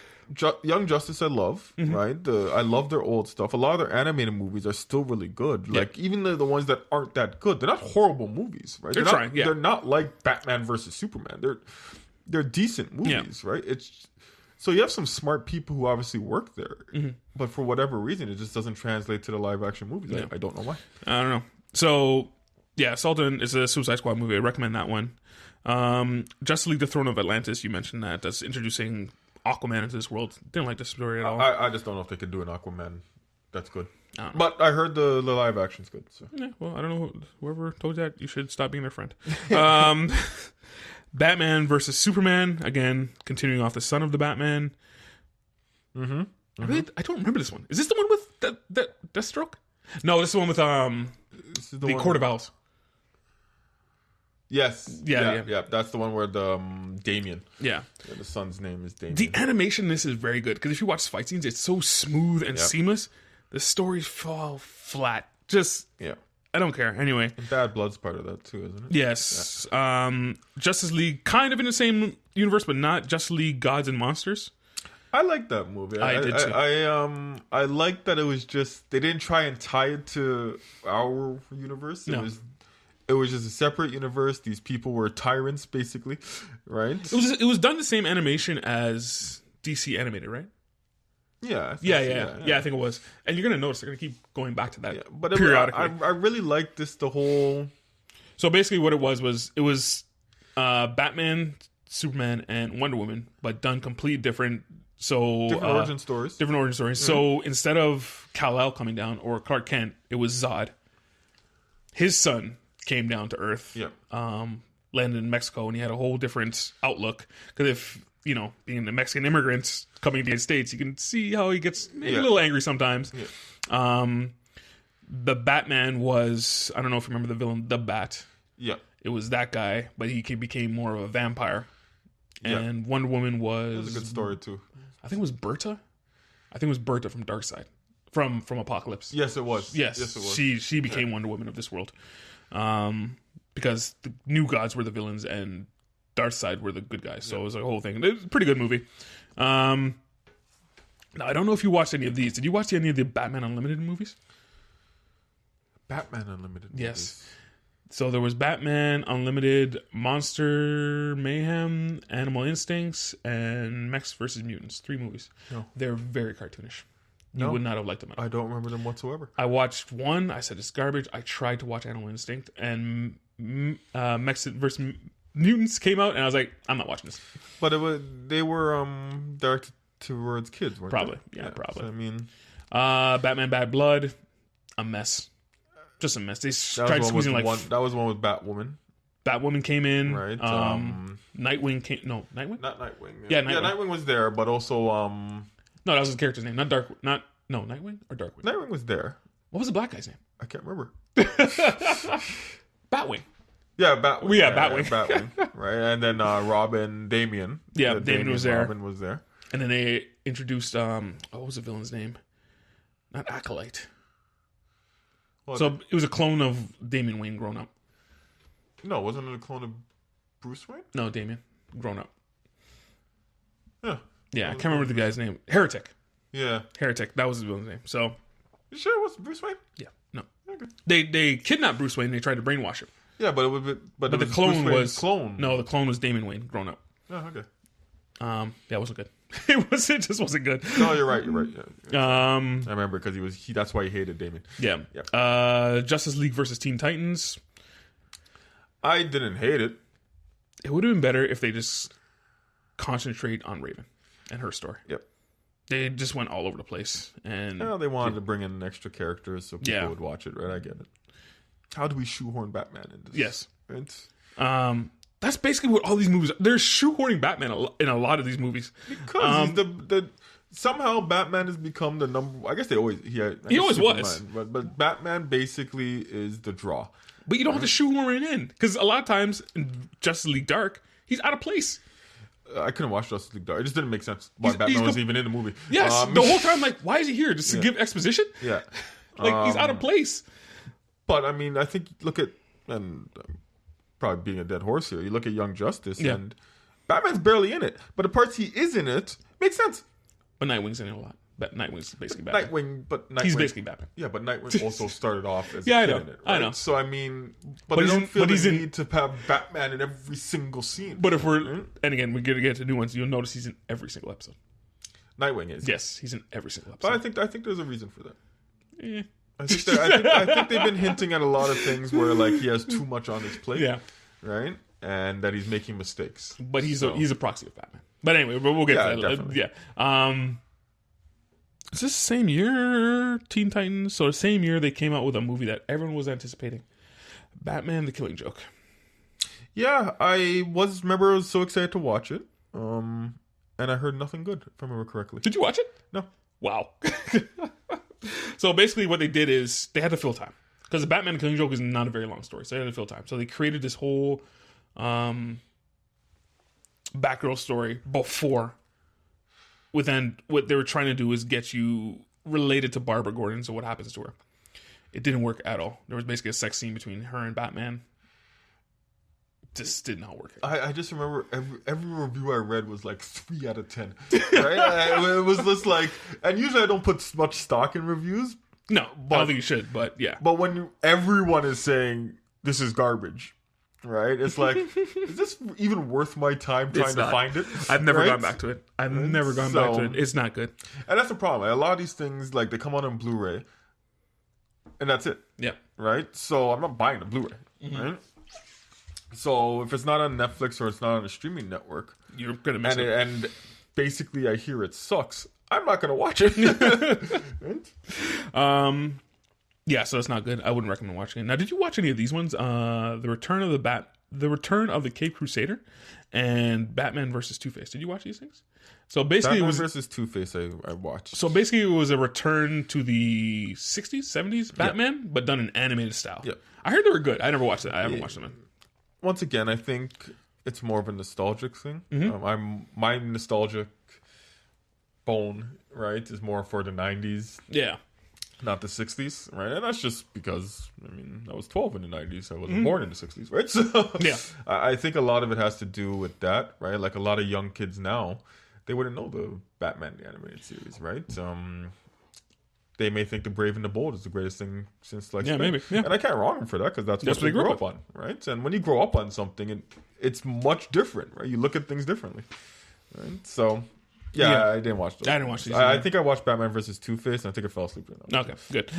Young Justice. I love right. I love their old stuff. A lot of their animated movies are still really good. Like even the ones that aren't that good, they're not horrible movies, right? They're not, trying. Yeah. They're not like Batman versus Superman. They're decent movies, right? It's so you have some smart people who obviously work there, but for whatever reason, it just doesn't translate to the live action movies. Yeah. I don't know why. I don't know. So, yeah, Sultan is a Suicide Squad movie. I recommend that one. Justice League: The Throne of Atlantis. You mentioned that. That's introducing Aquaman into this world. Didn't like this story at all. I just don't know if they could do an Aquaman. That's good. I don't know. But I heard the live action's good. So. Yeah, well, I don't know. Whoever told you that, you should stop being their friend. Batman versus Superman. Again, continuing off the Son of the Batman. I don't remember this one. Is this the one with that Deathstroke? No, this is the one with This is the one Court of Owls. Yes. Yeah. That's the one where the Damien. Yeah. The son's name is Damien. The animation in this is very good because if you watch fight scenes, it's so smooth and seamless. The stories fall flat. Just I don't care. Anyway, And Bad Blood's part of that too, isn't it? yes. Justice League, kind of in the same universe, but not Justice League Gods and Monsters. I like that movie. I did too. I like that it was just they didn't try and tie it to our universe. It No. was just a separate universe. These people were tyrants, basically, right? It was done the same animation as DC animated, right? Yeah, I think Yeah. I think it was. And you're gonna notice they're gonna keep going back to that Yeah, but periodically. I really like this. The whole So basically, what it was Batman, Superman, and Wonder Woman, but done complete different. So different origin stories. Different origin stories. So instead of Kal-El coming down or Clark Kent, it was Zod. His son came down to Earth. Yeah. Landed in Mexico, and he had a whole different outlook. Because if being the Mexican immigrants coming to the United States, you can see how he gets maybe a little angry sometimes. Yeah. The Batman was, I don't know if you remember the villain, the Bat. Yeah. It was that guy, but he became more of a vampire. And Wonder Woman was... It was a good story too. I think it was Berta. I think it was Berta from Darkseid. From Apocalypse. Yes, it was. Yes, it was. She became Wonder Woman of this world. Because the new gods were the villains and Darkseid were the good guys. So it was a whole thing. It was a pretty good movie. Now, I don't know if you watched any of these. Did you watch any of the Batman Unlimited movies? Batman Unlimited. Yes. So there was Batman Unlimited, Monster Mayhem, Animal Instincts, and Mechs vs. Mutants. 3 movies. No. They're very cartoonish. You would not have liked them at all. I don't remember them whatsoever. I watched one. I said, it's garbage. I tried to watch Animal Instinct. And Mechs vs. Mutants came out, and I was like, I'm not watching this. But they were directed towards kids, weren't Probably, they? yeah, probably. So, I mean, Batman Bad Blood, a mess. Just a mess. They tried squeezing that was one with Batwoman. Batwoman came in, right? Nightwing came. No, Nightwing. Not Nightwing. Yeah, Nightwing was there, but also No, that was his character's name. Not Dark. Not no Nightwing or Darkwing. Nightwing was there. What was the black guy's name? I can't remember. Batwing. Yeah, Batwing. Well, yeah, Batwing. Batwing. Right, and then Robin, Damian. Yeah, Damian was there. Robin was there. And then they introduced what was the villain's name? Not Acolyte. Well, so it was a clone of Damian Wayne grown up. No, wasn't it a clone of Bruce Wayne? No, Damian grown up. Yeah, I can't remember the guy's name. Heretic. Yeah, Heretic. That was the villain's name. So you sure it was Bruce Wayne? yeah, no. Okay. They kidnapped Bruce Wayne. And they tried to brainwash him. Yeah, but the clone was clone. No, the clone was Damian Wayne grown up. Oh, okay. Yeah, it wasn't good. It just wasn't good. No, you're right. Yeah. I I remember because that's why he hated Damian. Yeah. Yep. Justice League versus Teen Titans. I didn't hate it. It would have been better if they just concentrate on Raven and her story. Yep. They just went all over the place, and They wanted to bring in extra characters so people would watch it, right? I get it. How do we shoehorn Batman into this? Yes. Right? That's basically what all these movies are. They're shoehorning Batman in a lot of these movies. Because he's somehow Batman has become the number. I guess he always was. But Batman basically is the draw. But you don't have to shoehorn it in because a lot of times in Justice League Dark, he's out of place. I couldn't watch Justice League Dark. It just didn't make sense why Batman was even in the movie. Yes, the whole time, like, why is he here? Just to give exposition? Yeah. Like, he's out of place. But, I mean, I think look at, and probably being a dead horse here, you look at Young Justice, and Batman's barely in it. But the parts he is in it makes sense. But Nightwing's in it a lot. But Nightwing's basically Batman. He's basically Batman. Yeah, but Nightwing also started off as a I kid know. in it. Right? I know. So, I mean, but I don't feel the need to have Batman in every single scene. But if we're, and again, we're going to get to new ones, you'll notice he's in every single episode. Nightwing is. Yes, he's in every single episode. But I think there's a reason for that. I think they've been hinting at a lot of things where like he has too much on his plate. Yeah. Right? And that he's making mistakes. But he's a proxy of Batman. But anyway, we'll get to that. Definitely. Is this the same year, Teen Titans? So the same year they came out with a movie that everyone was anticipating. Batman: The Killing Joke. Yeah, I was so excited to watch it. And I heard nothing good, if I remember correctly. Did you watch it? No. Wow. So basically what they did is they had to fill time. Because the Batman: The Killing Joke is not a very long story. So they had to fill time. So they created this whole Batgirl story before. Then what they were trying to do is get you related to Barbara Gordon. So what happens to her? It didn't work at all. There was basically a sex scene between her and Batman. Just did not work. I just remember every review I read was like 3 out of 10. Right? It was just like, and usually I don't put much stock in reviews. No, I don't think you should. But yeah. But when everyone is saying this is garbage. Right? It's like, is this even worth my time trying to find it? I've never gone back to it. I've never gone back to it. It's not good. And that's the problem. Like, a lot of these things, like, they come out on Blu-ray, and that's it. Yeah. Right? So I'm not buying the Blu-ray. Mm-hmm. Right? So if it's not on Netflix or it's not on a streaming network, you're gonna miss it. And basically, I hear it sucks. I'm not gonna watch it. Right? Yeah, so it's not good. I wouldn't recommend watching it. Now, did you watch any of these ones? The Return of the Cape Crusader, and Batman versus Two-Face. Did you watch these things? So basically, Batman versus Two-Face, I watched. So basically, it was a return to the 60s, 70s Batman, but done in animated style. Yeah. I heard they were good. I never watched it. I haven't watched them. Once again, I think it's more of a nostalgic thing. Mm-hmm. My nostalgic bone, right, is more for the 90s. Yeah. Not the 60s, right? And that's just because, I mean, I was 12 in the 90s. I wasn't born in the 60s, right? So yeah. I think a lot of it has to do with that, right? Like a lot of young kids now, they wouldn't know the Batman the animated series, right? They may think The Brave and the Bold is the greatest thing since like Spain. Maybe. Yeah. And I can't wrong them for that because that's what they grew up on, right? And when you grow up on something, it's much different, right? You look at things differently, right? So... Yeah, I didn't watch those. I didn't watch these. I think I watched Batman versus Two-Face, and I think I fell asleep. Okay, good.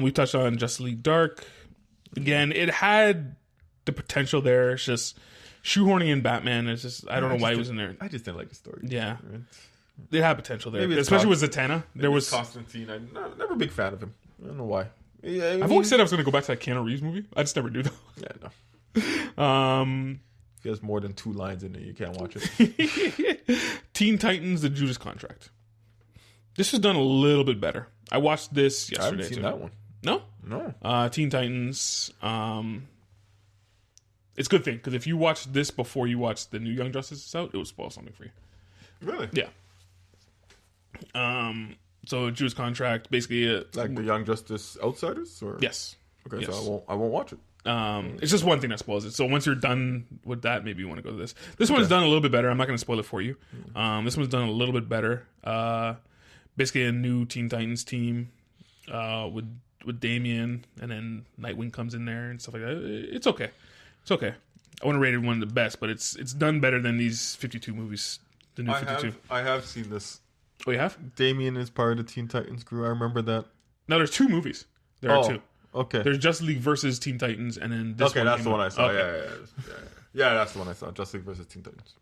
We touched on Justice League Dark. Again, it had the potential there. It's just shoehorning in Batman. It's just I don't know why he was in there. I just didn't like the story. Yeah, Right? they had potential there, Maybe it's especially with Zatanna. There was Constantine. I'm never a big fan of him. I don't know why. Yeah, I've always said I was going to go back to that Keanu Reeves movie. I just never do though. Yeah, no. If he has more than 2 lines in it, you can't watch it. Teen Titans: The Judas Contract. This was done a little bit better. I watched this yesterday. I haven't seen that one. No. Teen Titans. It's a good thing because if you watch this before you watch the new Young Justice out, it will spoil something for you. Really? Yeah. So Judas Contract, basically, Like the Young Justice Outsiders, or yes. Okay, Yes. so I won't watch it. It's just one thing that spoils it. So once you're done with that, maybe you want to go to this. This one's done a little bit better. I'm not going to spoil it for you. This one's done a little bit better. Basically, a new Teen Titans team with Damian, and then Nightwing comes in there and stuff like that. It's okay. It's okay. I wouldn't rate it one of the best, but it's done better than these 52 movies. The new 52. I have seen this. Oh, you have? Damian is part of the Teen Titans crew. I remember that. No, there's 2 movies. There are 2. Okay. There's Justice League versus Teen Titans, and then this one. Okay, that's the one I saw. Okay. Yeah, that's the one I saw. Justice League versus Teen Titans.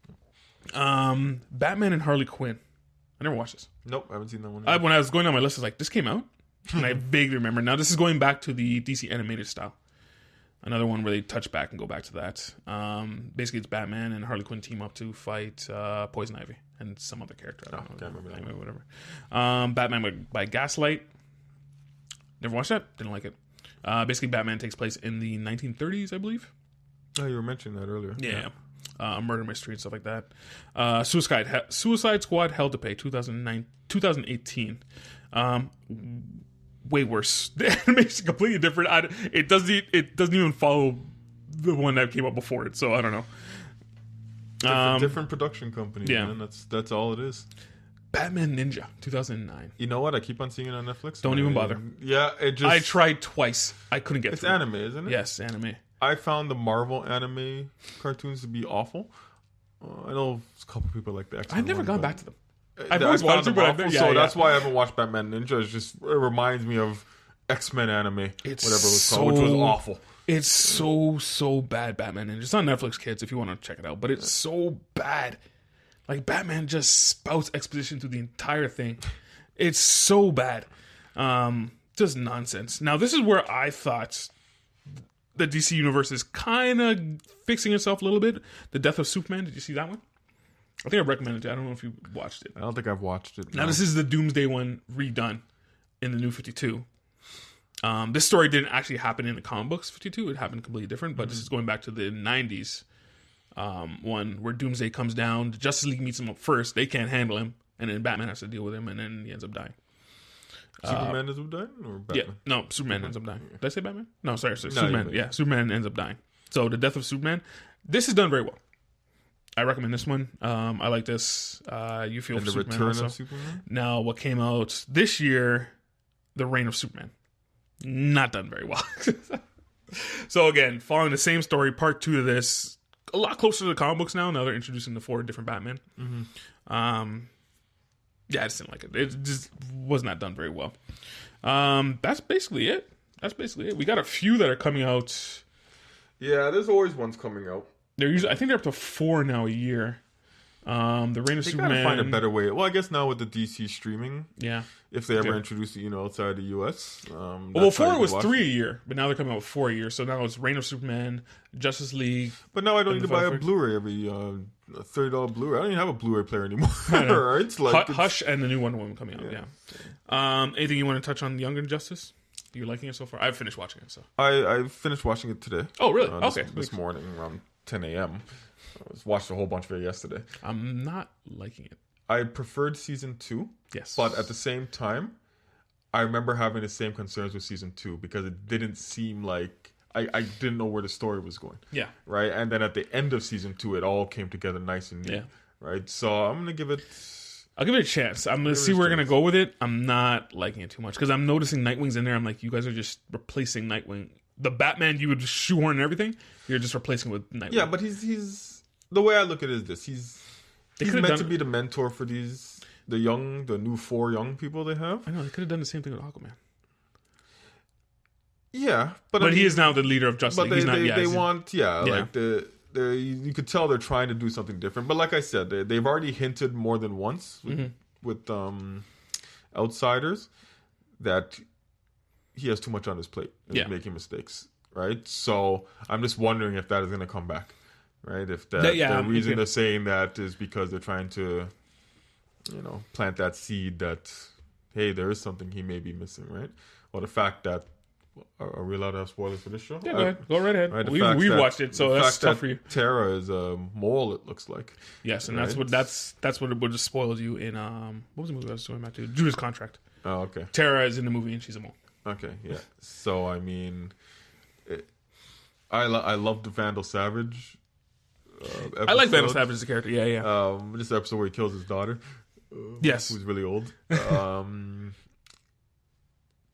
Batman and Harley Quinn. I never watched this. Nope, I haven't seen that one. When I was going down my list, I was like, this came out? And I vaguely remember. Now, this is going back to the DC animated style. Another one where they touch back and go back to that. Basically, it's Batman and Harley Quinn team up to fight Poison Ivy and some other character. I don't know. Can't remember that. Anyway, whatever. Batman by Gaslight. Never watched that. Didn't like it. Basically, Batman takes place in the 1930s, I believe. Oh, you were mentioning that earlier. Yeah. Murder mystery and stuff like that. Suicide Squad Hell to Pay 2018. Way worse. The animation's completely different. It doesn't even follow the one that came up before it. So I don't know. Different production company. Yeah. Man. That's all it is. Batman Ninja 2009. You know what? I keep on seeing it on Netflix. Don't even bother. Yeah, it just. I tried twice. I couldn't get It's through. anime, isn't it? Yes, anime. I found the Marvel anime cartoons to be awful. I know a couple people like the X-Men. I've never one, gone but back to them. I've always found wanted to, them but awful, so that's why I haven't watched Batman Ninja. It reminds me of X-Men anime, whatever it was called, which was awful. It's so bad, Batman Ninja. It's on Netflix, kids, if you want to check it out. But it's so bad. Like, Batman just spouts exposition through the entire thing. It's so bad. Just nonsense. Now, this is where I thought the DC Universe is kind of fixing itself a little bit. The Death of Superman. Did you see that one? I think I recommended it. I don't know if you watched it. I don't think I've watched it. Now, this is the Doomsday one redone in the new 52. This story didn't actually happen in the comic books 52. It happened completely different, but this is going back to the 90s one where Doomsday comes down. The Justice League meets him up first. They can't handle him, and then Batman has to deal with him, and then he ends up dying. Superman ends up dying? Or Batman? Yeah, no, Superman ends up dying. Did I say Batman? No, sorry, No, Superman. Yeah, Superman ends up dying. So the Death of Superman. This is done very well. I recommend this one. I like this. You feel And for the Superman Return also. of Superman? Now, what came out this year, The Reign of Superman. Not done very well. So again, following the same story, part 2 of this, a lot closer to the comic books now. Now they're introducing the 4 different Batman. Yeah, I just didn't like it. It just was not done very well. That's basically it. We got a few that are coming out. Yeah, there's always ones coming out. They're usually, I think they're up to 4 now a year. The Reign of They Superman. gotta find a better way. Well, I guess now with the DC streaming, Yeah. if they ever Yeah. introduce it, outside the US. Well, 4 was 3 a year, but now they're coming out with 4 a year. So now it's Reign of Superman, Justice League. But now I don't need to buy a Firefox. Blu-ray every a $30 Blu-ray. I don't even have a Blu-ray player anymore. Right? It's like Hush and the new Wonder Woman coming out. Yeah. Anything you want to touch on Young Justice? You liking it so far? I've finished watching it. So. I finished watching it today. Oh, really? This, Okay. This morning around 10 a.m. Watched a whole bunch of it yesterday. I'm not liking it. I preferred season 2. Yes. But at the same time, I remember having the same concerns with season 2 because it didn't seem like I didn't know where the story was going. Yeah. Right? And then at the end of season 2, it all came together nice and neat. Yeah. Right? So I'm going to give it... I'll give it a chance. I'm going to see where we're going to go with it. I'm not liking it too much because I'm noticing Nightwing's in there. I'm like, you guys are just replacing Nightwing. The Batman you would shoehorn and everything, you're just replacing with Nightwing. Yeah, but he's the way I look at it is this. He's meant to be the mentor for the new 4 young people they have. I know, they could have done the same thing with Aquaman. Yeah, but he is now the leader of Justice League. He's not. They want, like you could tell they're trying to do something different. But like I said, they've already hinted more than once with Outsiders that he has too much on his plate and he's making mistakes, right? So I'm just wondering if that is going to come back, right? If the reason they're saying that is because they're trying to, plant that seed that, hey, there is something he may be missing, right? Well, the fact that, are we allowed to have spoilers for this show? Yeah, go ahead. Go right ahead. Right, we watched it, so that's tough for you. Tara is a mole, it looks like. Yes, and right? that's what it would have spoiled you in what was the movie I was talking about too? Judas Contract. Oh, okay. Tara is in the movie and she's a mole. Okay, yeah. So I mean, I love the Vandal Savage. I like Vandal Savage as a character. Yeah. This episode where he kills his daughter. Yes, who's really old.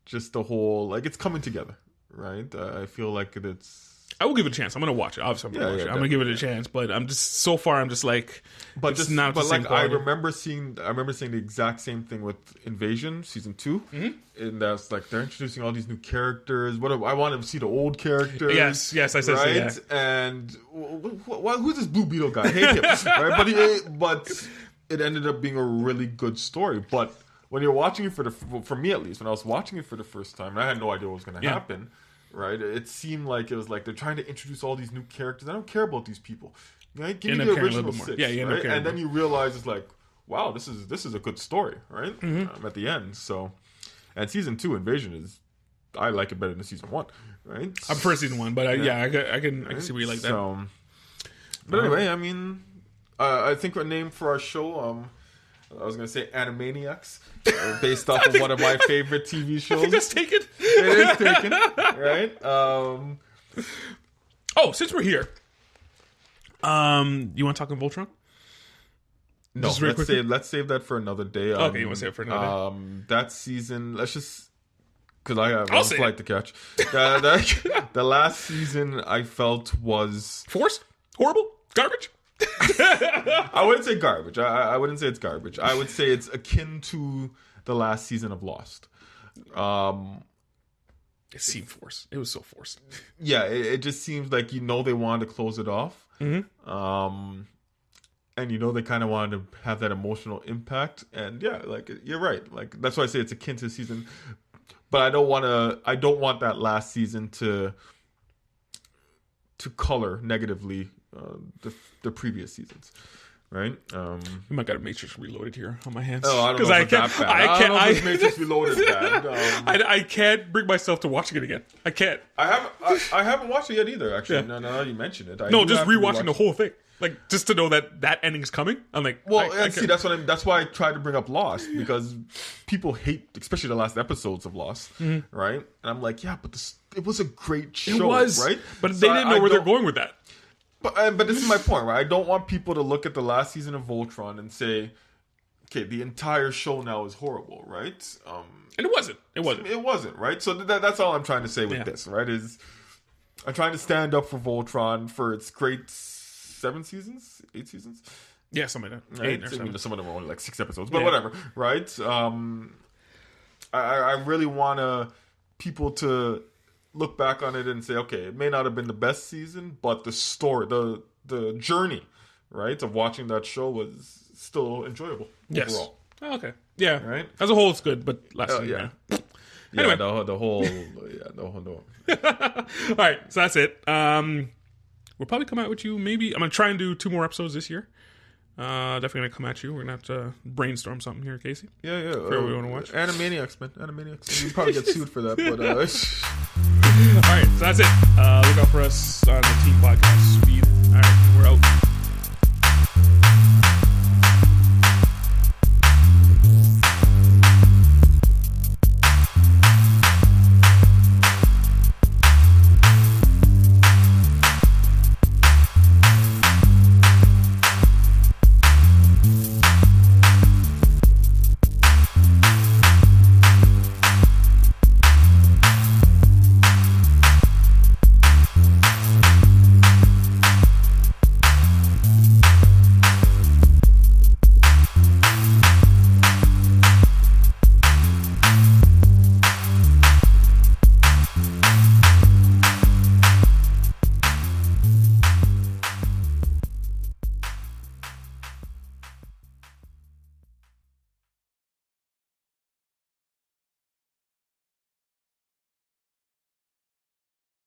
Just the whole, it's coming together, right? I feel like it's... I will give it a chance. I'm going to watch it. Obviously, I'm going to watch it. I'm going to give it a chance, but I'm just, so far, I'm just like... But it's not the same quality. I remember saying the exact same thing with Invasion, Season 2. Mm-hmm. And that's they're introducing all these new characters. I want to see the old characters. Yes, I said right? So, yeah. And who's this Blue Beetle guy? I hate him. Right? But it ended up being a really good story. But... when you're watching it for me at least, when I was watching it for the first time, and I had no idea what was going to happen, right? It seemed like it was they're trying to introduce all these new characters. I don't care about these people. Right? Give me the original 6, right? And then you realize it's wow, this is a good story, right? Mm-hmm. At the end, so and season 2 Invasion I like it better than season 1, right? I prefer season 1, but I can see where you like that. So, but anyway, I mean, I think a name for our show. I was going to say Animaniacs, based off of one of my favorite TV shows. I think that's taken. It is taken, right? Since we're here, you want to talk on Voltron? No, let's save that for another day. Okay, you want to save it for another day? That season, let's just... because I have a flight to catch. The last season I felt was... forced? Horrible? Garbage? I wouldn't say garbage. I wouldn't say it's garbage. I would say it's akin to the last season of Lost. It seemed forced. It was so forced. Yeah, it just seems like they wanted to close it off. Mm-hmm. And they kind of wanted to have that emotional impact. And yeah, you're right. That's why I say it's akin to the season. But I don't want that last season to color negatively the previous seasons, right? You might got a Matrix Reloaded here on my hands. Oh, I don't know if it's that bad. I don't know if Matrix Reloaded is bad. I can't bring myself to watching it again. I can't. I haven't watched it yet either. Actually, no, now you mention it. Just rewatching the whole thing, just to know that ending's coming. I'm like, see, that's why I tried to bring up Lost, because people hate, especially the last episodes of Lost, right? And I'm like, yeah, but it was a great show, it was, right? But they didn't know where they're going with that. But this is my point, right? I don't want people to look at the last season of Voltron and say, okay, the entire show now is horrible, right? And it wasn't. It wasn't, right? So that's all I'm trying to say with this, right? Is I'm trying to stand up for Voltron for its great 8 seasons? Yeah, something like that. Right? 8 or 7. Some of them are only 6 episodes, but whatever, right? I really want people to look back on it and say, okay, it may not have been the best season, but the story, the journey, right, of watching that show was still enjoyable overall. Oh, okay. Yeah. Right? As a whole, it's good, but last season, Anyway. The whole. All right, so that's it. We'll probably come out with you maybe. I'm going to try and do 2 more episodes this year. Definitely going to come at you. We're going to have to brainstorm something here, Casey. Yeah. For we want to watch. Animaniacs, man. Animaniacs. You probably get sued for that, but... All right, so that's it. Look out for us on the Team Podcast feed. All right, we're out.